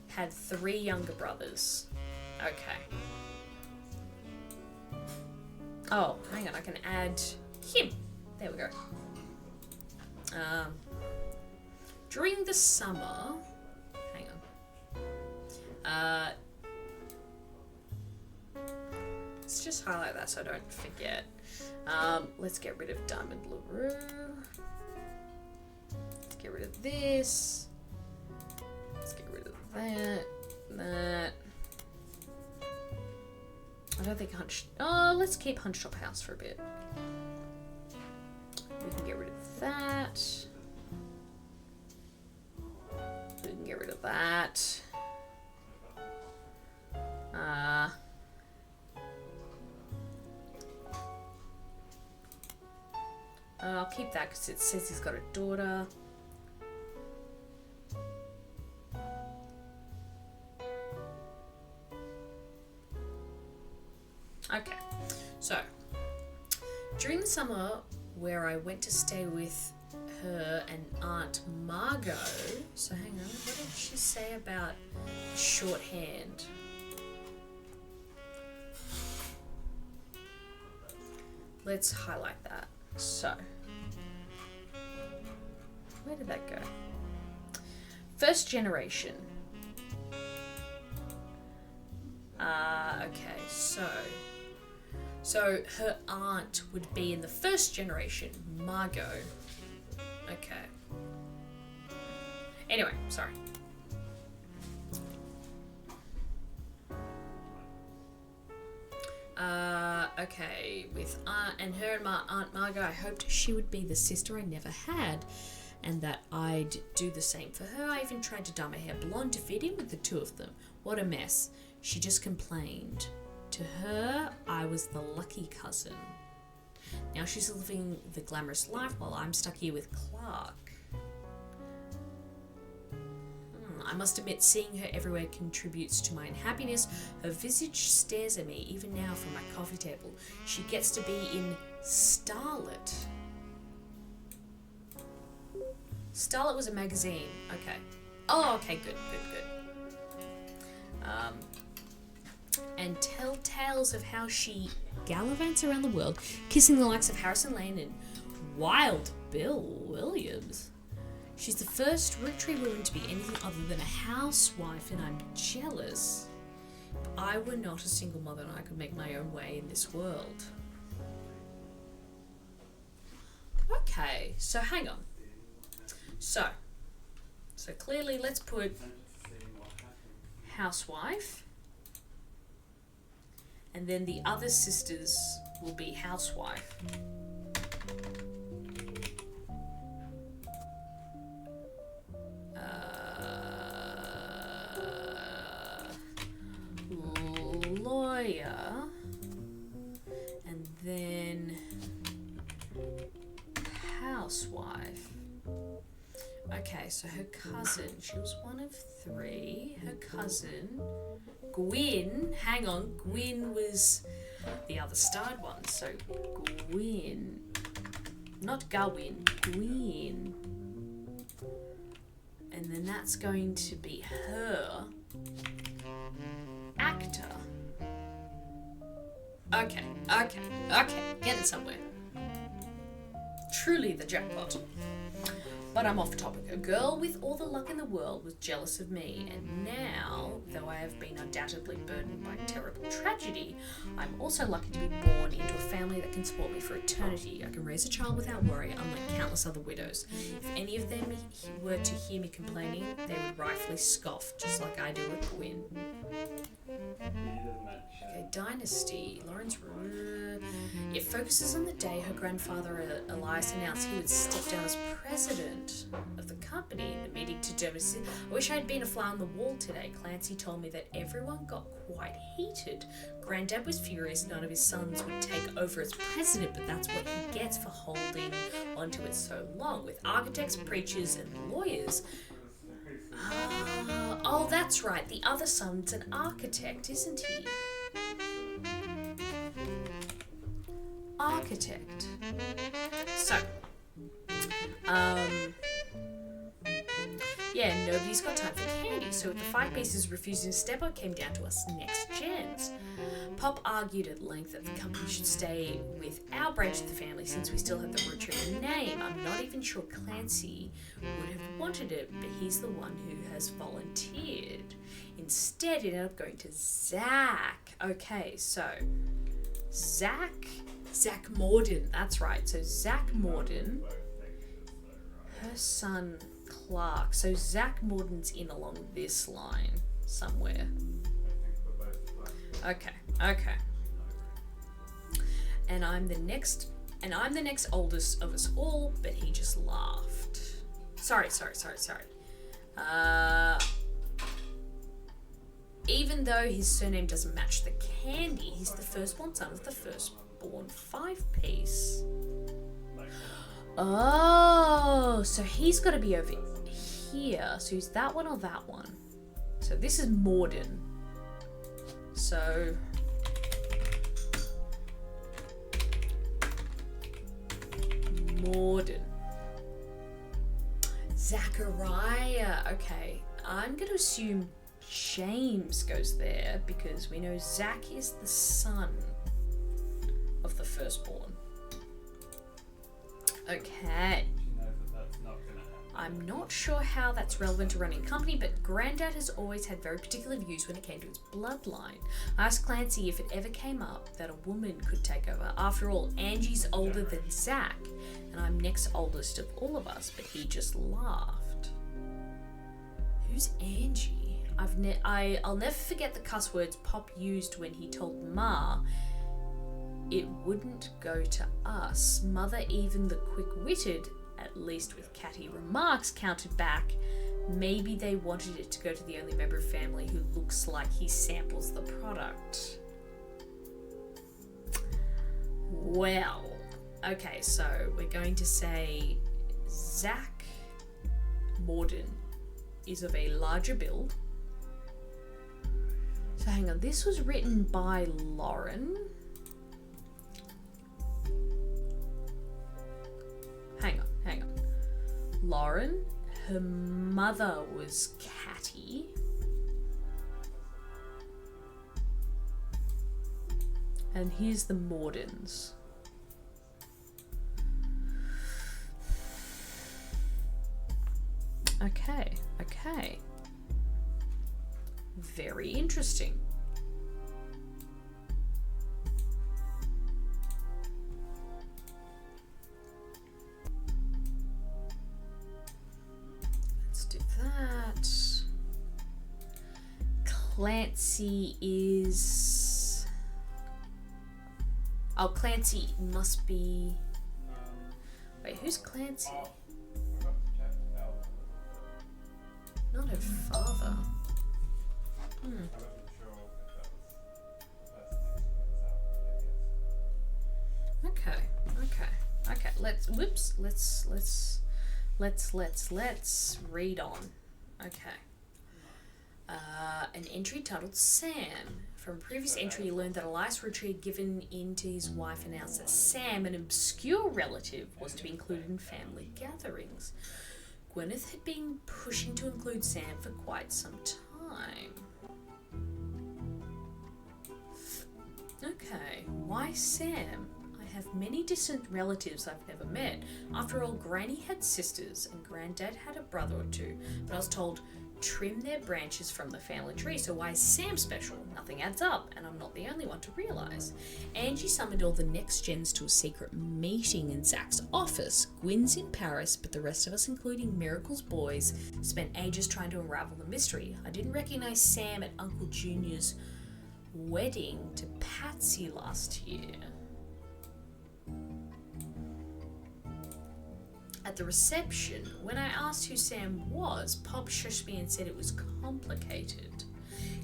had 3 younger brothers. Okay. Oh, hang on, I can add him. There we go. During the summer... Hang on. Let's just highlight that so I don't forget. Let's get rid of Diamond LaRue. Let's get rid of this. Let's get rid of that. I don't think let's keep Hunched Top House for a bit. We can get rid of that. We can get rid of that. I'll keep that because it says he's got a daughter. Okay, so during the summer where I went to stay with her and Aunt Margot, so hang on, what did she say about shorthand? Let's highlight that. So, where did that go? First generation. Okay, so her aunt would be in the first generation, Margot. Okay. Anyway, sorry. Okay, with and her and my Aunt Margot, I hoped she would be the sister I never had, and that I'd do the same for her. I even tried to dye my hair blonde to fit in with the 2 of them. What a mess. She just complained. To her, I was the lucky cousin. Now she's living the glamorous life while I'm stuck here with Clark. I must admit, seeing her everywhere contributes to my unhappiness. Her visage stares at me, even now from my coffee table. She gets to be in Starlet. Starlet was a magazine. Okay. Oh, okay, good. And tell tales of how she gallivants around the world, kissing the likes of Harrison Lane and Wild Bill Williams. She's the first Rootree woman to be anything other than a housewife, and I'm jealous. If I were not a single mother and I could make my own way in this world. Okay, so hang on. So clearly let's put housewife, and then the other sisters will be housewife. Lawyer, and then housewife. Okay, so her cousin, she was one of three. Her cousin, Gwyn, hang on, Gwyn was the other starred one. So Gwyn, not Gawain, Gwyn. And then that's going to be her actor. Okay, getting somewhere. Truly the jackpot. But I'm off topic. A girl with all the luck in the world was jealous of me, and now, though I have been undoubtedly burdened by terrible tragedy, I'm also lucky to be born into a family that can support me for eternity. I can raise a child without worry, unlike countless other widows. If any of them were to hear me complaining, they would rightfully scoff, just like I do at Gwyn. Okay, Dynasty. Lawrence. It focuses on the day her grandfather Elias announced he would step down as president of the company in the meeting to demonstrate. I wish I had been a fly on the wall today. Clancy told me that everyone got quite heated. Granddad was furious none of his sons would take over as president, but that's what he gets for holding onto it so long. With architects, preachers, and lawyers. Oh, that's right. The other son's an architect, isn't he? Architect. So, yeah, nobody's got time for candy, so with the 5 pieces refusing to step up, came down to us next gens. Pop argued at length that the company should stay with our branch of the family since we still have the Roottrees name. I'm not even sure Clancy would have wanted it, but he's the one who has volunteered. Instead, it ended up going to Zach. Okay, so Zach Morden, that's right. So Zach Morden, her son Clark. So Zach Morden's in along this line somewhere. Okay. And I'm the next oldest of us all, but he just laughed. Sorry. Even though his surname doesn't match the candy, he's the firstborn son of the firstborn 5-piece. Oh, so he's got to be over here. So he's that one or that one? So this is Morden. So Morden. Zachariah. Okay, I'm going to assume James goes there because we know Zach is the son of the firstborn. Okay. I'm not sure how that's relevant to running a company, but Granddad has always had very particular views when it came to his bloodline. I asked Clancy if it ever came up that a woman could take over. After all, Angie's older than Zach, and I'm next oldest of all of us, but he just laughed. Who's Angie? I'll never forget the cuss words Pop used when he told Ma it wouldn't go to us. Mother, even the quick-witted, at least with catty remarks, countered back, maybe they wanted it to go to the only member of family who looks like he samples the product. Well, okay, so we're going to say Zach Morden is of a larger build. So hang on, this was written by Lauren. Hang on. Lauren. Her mother was Catty. And here's the Mordens. Okay, okay. Very interesting. Let's do that. Clancy is... Oh, Clancy must be... Wait, who's Clancy? Not her father. Okay. Let's read on. Okay. An entry titled Sam. From a previous entry, you learned that Elias Roottrees had given in to his wife, announced that Sam, an obscure relative, was to be included in family gatherings. Gwyneth had been pushing to include Sam for quite some time. Okay, why Sam? I have many distant relatives I've never met. After all, Granny had sisters and Granddad had a brother or two, but I was told trim their branches from the family tree, so why is Sam special? Nothing adds up, and I'm not the only one to realise. Angie summoned all the next gens to a secret meeting in Zach's office. Gwyn's in Paris, but the rest of us, including Miracle's boys, spent ages trying to unravel the mystery. I didn't recognise Sam at Uncle Junior's wedding to Patsy last year. At the reception, when I asked who Sam was, Pop shushed me and said it was complicated.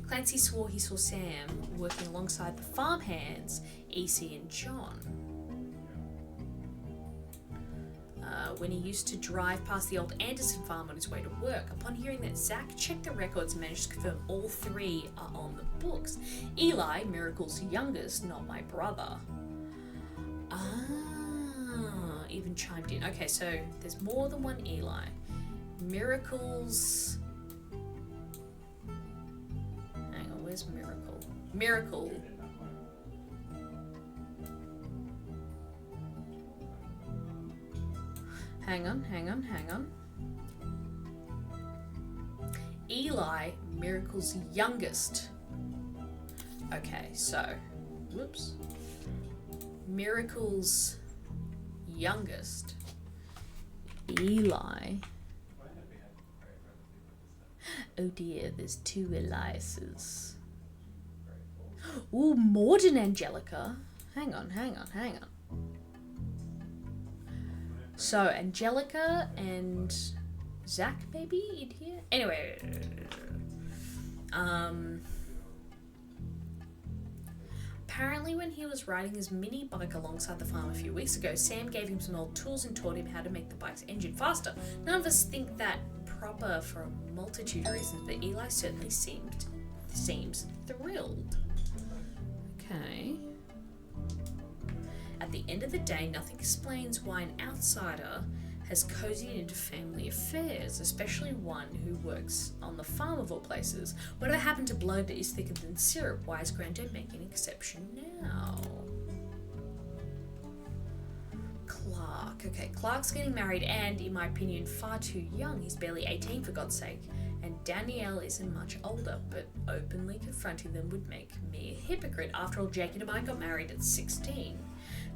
Clancy swore he saw Sam working alongside the farmhands, EC and John. When he used to drive past the old Anderson farm on his way to work. Upon hearing that, Zach checked the records and managed to confirm all three are on the books. Eli, Miracle's youngest, not my brother. Even chimed in. Okay, so there's more than one Eli. Miracle's... Hang on, where's Miracle? Miracle. Hang on. Eli, Miracle's youngest. Okay, so... Whoops. Miracle's youngest, Eli. Oh dear, there's two Eliases. Ooh, Morden Angelica. Hang on. So, Angelica and Zach maybe in here? Anyway. Apparently when he was riding his mini bike alongside the farm a few weeks ago, Sam gave him some old tools and taught him how to make the bike's engine faster. None of us think that proper for a multitude of reasons, but Eli certainly seems thrilled. Okay. At the end of the day, nothing explains why an outsider has cozied into family affairs, especially one who works on the farm of all places. Whatever happened to blood is thicker than syrup? Why is Granddad making an exception now? Clark. Okay, Clark's getting married and, in my opinion, far too young. He's barely 18 for God's sake. And Danielle isn't much older, but openly confronting them would make me a hypocrite. After all, Jake and I got married at 16.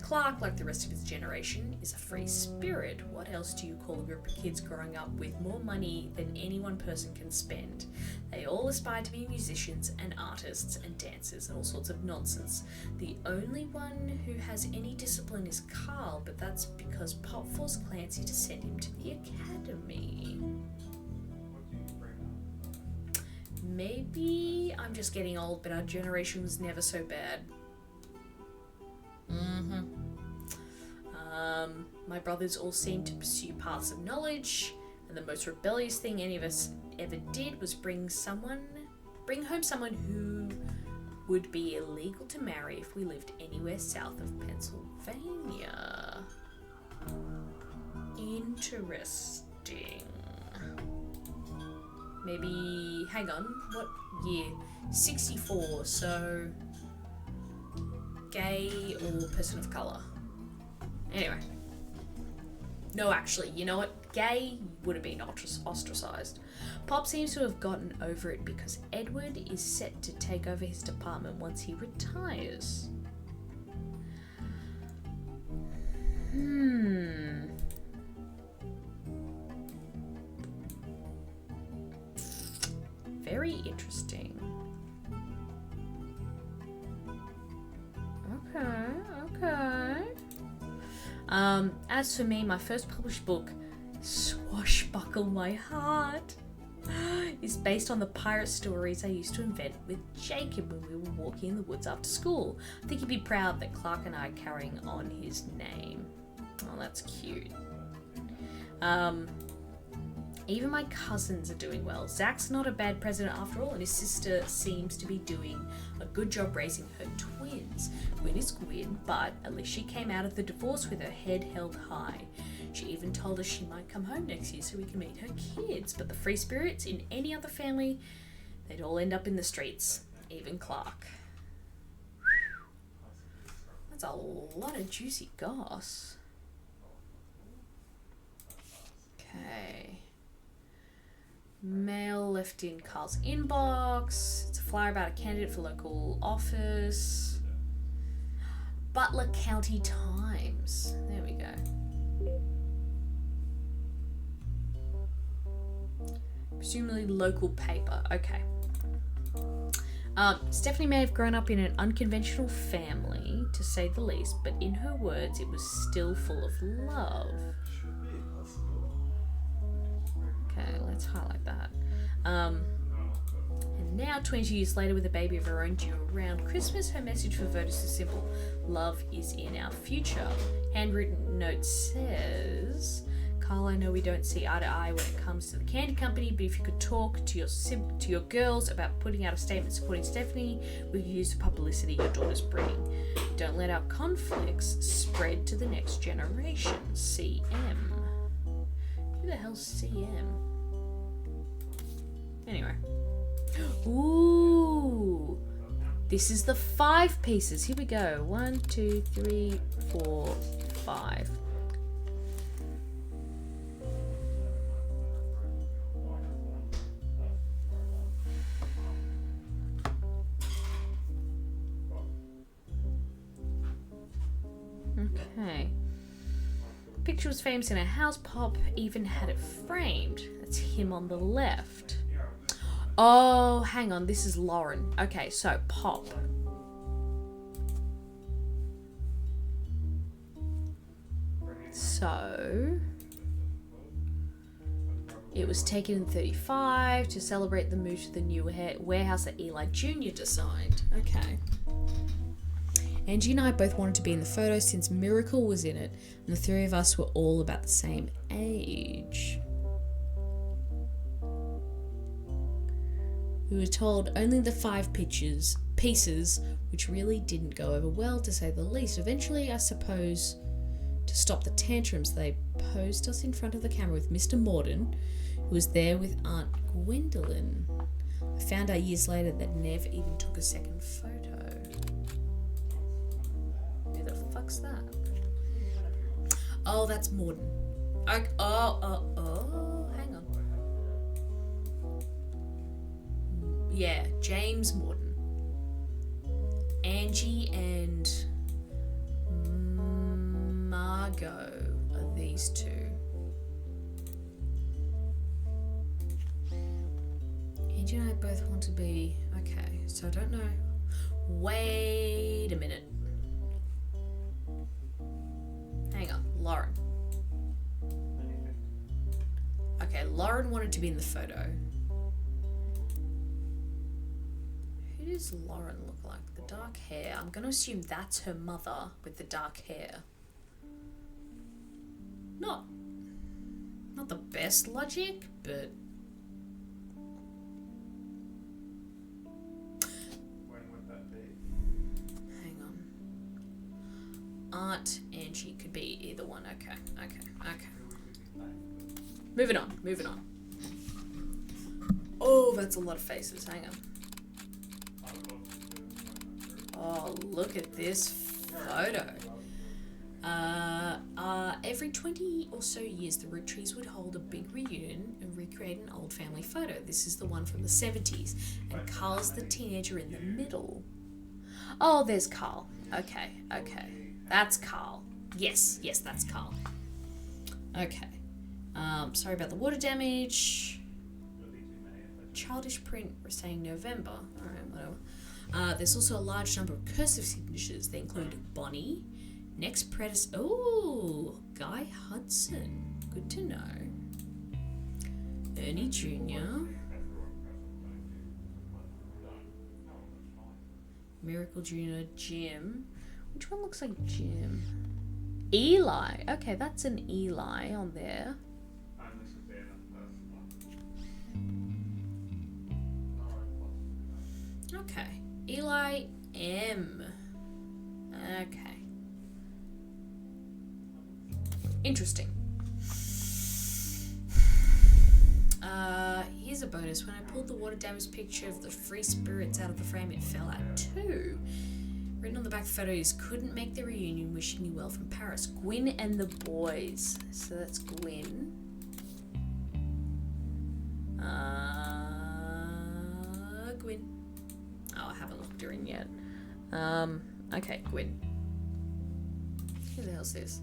Clark, like the rest of his generation, is a free spirit. What else do you call a group of kids growing up with more money than any one person can spend? They all aspire to be musicians and artists and dancers and all sorts of nonsense. The only one who has any discipline is Carl, but that's because Pop forced Clancy to send him to the academy. Maybe I'm just getting old, but our generation was never so bad. My brothers all seemed to pursue paths of knowledge, and the most rebellious thing any of us ever did was bring home someone who would be illegal to marry if we lived anywhere south of Pennsylvania. Interesting. interesting. Maybe, hang on, what year? 64, so gay or person of colour. Anyway. No, actually, you know what? Gay would have been ostracised. Pop seems to have gotten over it because Edward is set to take over his department once he retires. Very interesting. Okay. As for me, my first published book, Swashbuckle My Heart, is based on the pirate stories I used to invent with Jacob when we were walking in the woods after school. I think he'd be proud that Clark and I are carrying on his name. Oh, that's cute. Even my cousins are doing well. Zach's not a bad president after all, and his sister seems to be doing a good job raising her twins. Gwyn is Gwyn, but at least she came out of the divorce with her head held high. She even told us she might come home next year so we can meet her kids. But the free spirits in any other family, they'd all end up in the streets, even Clark. That's a lot of juicy goss. Okay. Mail left in Carl's inbox. It's a flyer about a candidate for local office. Butler County Times. There we go. Presumably local paper. Okay. Stephanie may have grown up in an unconventional family, to say the least, but in her words, it was still full of love. Okay, let's highlight that. And now, 20 years later, with a baby of her own due around Christmas, her message for voters is simple. Love is in our future. Handwritten note says, Carl, I know we don't see eye to eye when it comes to the candy company, but if you could talk to your girls about putting out a statement supporting Stephanie, we could use the publicity your daughters bring. Don't let our conflicts spread to the next generation. CM. Who the hell's CM? Anyway. Ooh. This is the 5 pieces. Here we go. 1, 2, 3, 4, 5. Okay. Picture was famous in a house. Pop even had it framed. That's him on the left. Oh, hang on. This is Lauren. Okay, so Pop. So it was taken in 35 to celebrate the move to the new warehouse that Eli Jr. designed. Okay. Angie and I both wanted to be in the photo since Miracle was in it, and the 3 of us were all about the same age. We were told only the 5 pieces, which really didn't go over well, to say the least. Eventually, I suppose, to stop the tantrums, they posed us in front of the camera with Mr. Morden, who was there with Aunt Gwendolyn. I found out years later that Nev even took a second photo. Who the fuck's that? Oh, that's Morden. Hang on. Yeah, James Morden. Angie and Margot are these 2. Angie and I both want to be... Okay, so I don't know. Wait a minute. Hang on, Lauren. Okay, Lauren wanted to be in the photo. Who does Lauren look like? The dark hair. I'm going to assume that's her mother with the dark hair. Not the best logic, but... When would that be? Hang on. Aunt Angie could be either one. Okay. Who would we be playing? Moving on. Oh, that's a lot of faces. Hang on. Oh, look at this photo. Every 20 or so years, the Roottrees would hold a big reunion and recreate an old family photo. This is the one from the 70s, and Carl's the teenager in the middle. Oh, there's Carl. Okay. That's Carl. Yes, that's Carl. Okay. Sorry about the water damage. Childish print, we're saying November. Alright, whatever. There's also a large number of cursive signatures. They include Bonnie, next predecessor. Oh, Guy Hudson. Good to know. Ernie Jr. Miracle Jr. Jim. Which one looks like Jim? Eli. Okay, that's an Eli on there. Okay. Eli M. Okay. Interesting. Here's a bonus. When I pulled the water damage picture of the free spirits out of the frame, it fell out too. Written on the back of the photo is, couldn't make the reunion, wishing you well from Paris. Gwyn and the boys. So that's Gwyn. Gwyn. Oh, I haven't looked her in yet. Okay, Gwyn. Who the hell's this?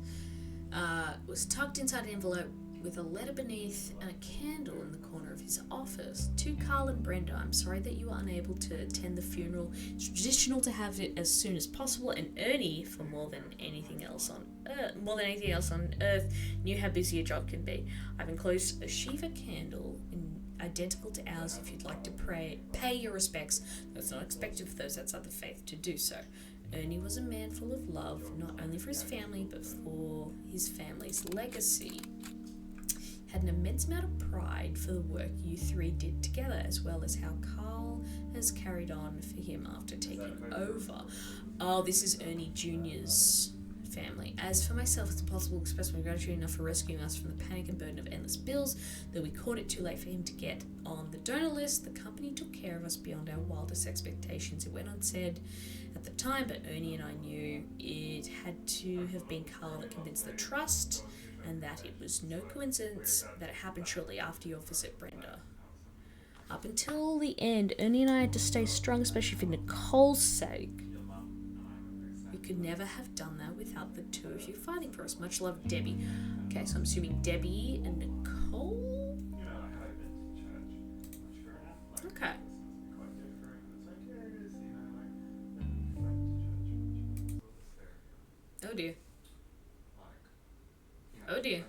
Was tucked inside an envelope with a letter beneath and a candle in the corner of his office. To Carl and Brenda, I'm sorry that you were unable to attend the funeral. It's traditional to have it as soon as possible, and Ernie, for more than anything else on earth, knew how busy a job can be. I've enclosed a Shiva candle identical to ours if you'd like to pay your respects, though it's not expected for those outside the faith to do so. Ernie was a man full of love, not only for his family, but for his family's legacy. Had an immense amount of pride for the work you three did together, as well as how Carl has carried on for him after taking over. Oh, this is Ernie Jr.'s family. As for myself, it's impossible to express my gratitude enough for rescuing us from the panic and burden of endless bills, though we caught it too late for him to get on the donor list. The company took care of us beyond our wildest expectations. It went unsaid at the time, but Ernie and I knew it had to have been Carl that convinced the trust, and that it was no coincidence that it happened shortly after your visit, Brenda. Up until the end, Ernie and I had to stay strong, especially for Nicole's sake. We could never have done that without the two of you fighting for us. Much love, Debbie. Okay, so I'm assuming Debbie and Nicole? Okay. Oh dear. Oh dear.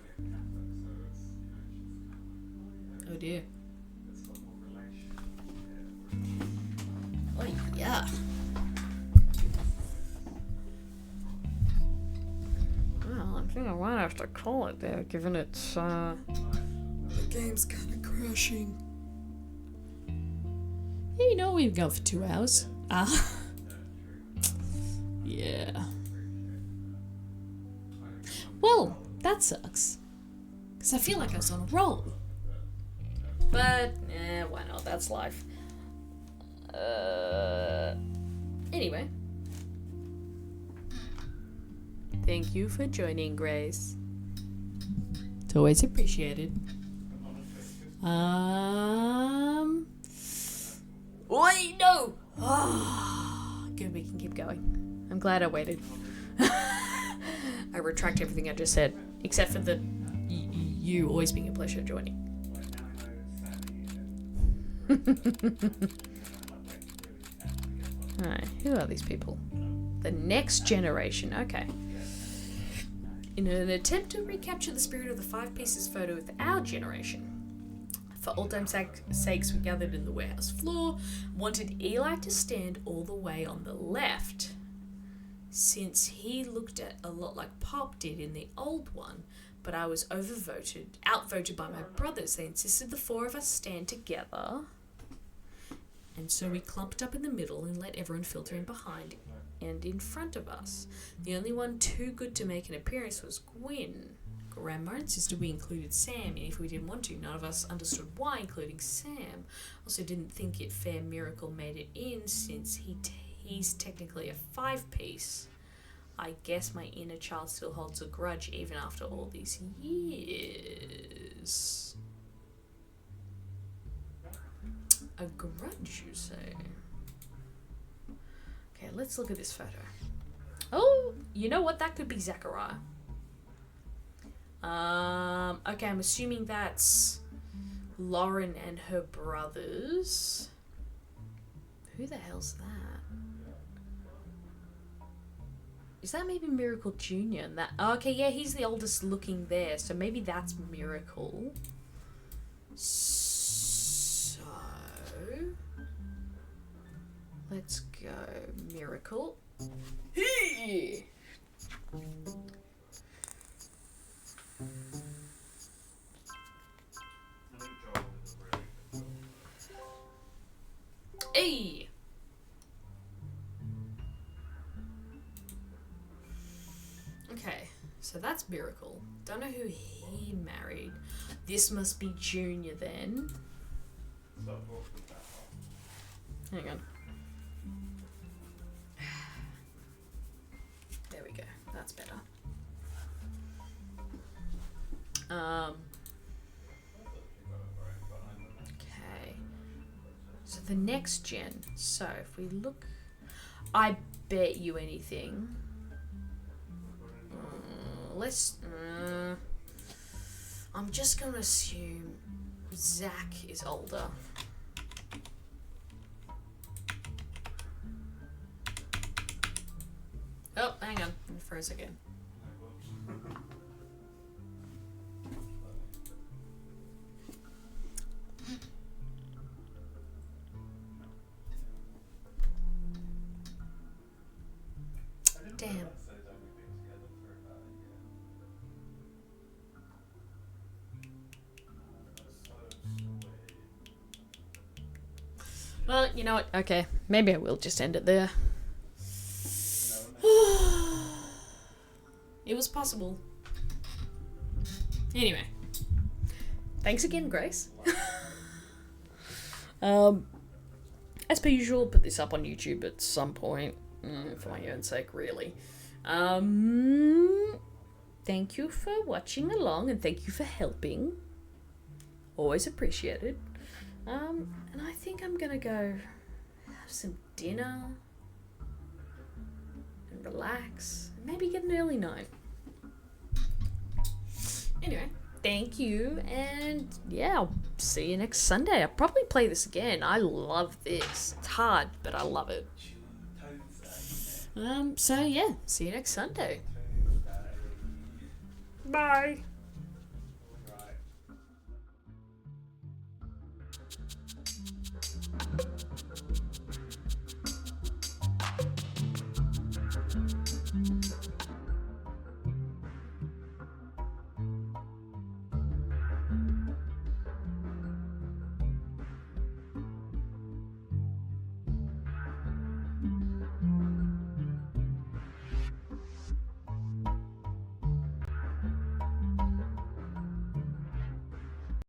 Oh dear. Oh yeah. Well, I think I might have to call it there, given it's the game's kind of crashing. Yeah, you know we've gone for 2 hours. Yeah. Well, that sucks. Because I feel like I was on a roll. But, why not? That's life. Anyway. Thank you for joining, Grace. It's always appreciated. Wait, no! Good, we can keep going. I'm glad I waited. I retract everything I just said, except for the you always being a pleasure joining. Alright, who are these people? The next generation, okay. In an attempt to recapture the spirit of the 5 pieces photo with our generation, for old time's sakes, we gathered in the warehouse floor, wanted Eli to stand all the way on the left, since he looked a lot like Pop did in the old one, but I was outvoted by my brothers. They insisted the 4 of us stand together, and so we clumped up in the middle and let everyone filter in behind and in front of us. The only one too good to make an appearance was Gwyn. grandma insisted we included Sam, and if we didn't want to, none of us understood why, including Sam. Also didn't think it fair Miracle made it in, since he's technically a 5-piece. I guess my inner child still holds a grudge even after all these years. A grudge, you say? Okay, let's look at this photo. Oh, you know what? That could be Zachariah. Okay, I'm assuming that's Lauren and her brothers. Who the hell's that? Is that maybe Miracle Jr.? And that, okay, yeah, he's the oldest looking there, so maybe that's Miracle. So let's go Miracle. Hey! Hey! Okay, so that's Miracle. Don't know who he married. This must be Junior then. Hang on. There we go. That's better. Okay. So the next gen. So if we look, I bet you anything. I'm just gonna assume Zach is older. Oh, hang on. It froze again. Damn. Well, you know what? Okay, maybe I will just end it there. It was possible. Anyway. Thanks again, Grace. As per usual, put this up on YouTube at some point. For my own sake, really. Thank you for watching along, and thank you for helping. Always appreciated. And I think I'm gonna go have some dinner and relax, and maybe get an early night. Anyway, thank you, and yeah, I'll see you next Sunday. I'll probably play this again. I love this. It's hard, but I love it. So yeah, see you next Sunday. Bye.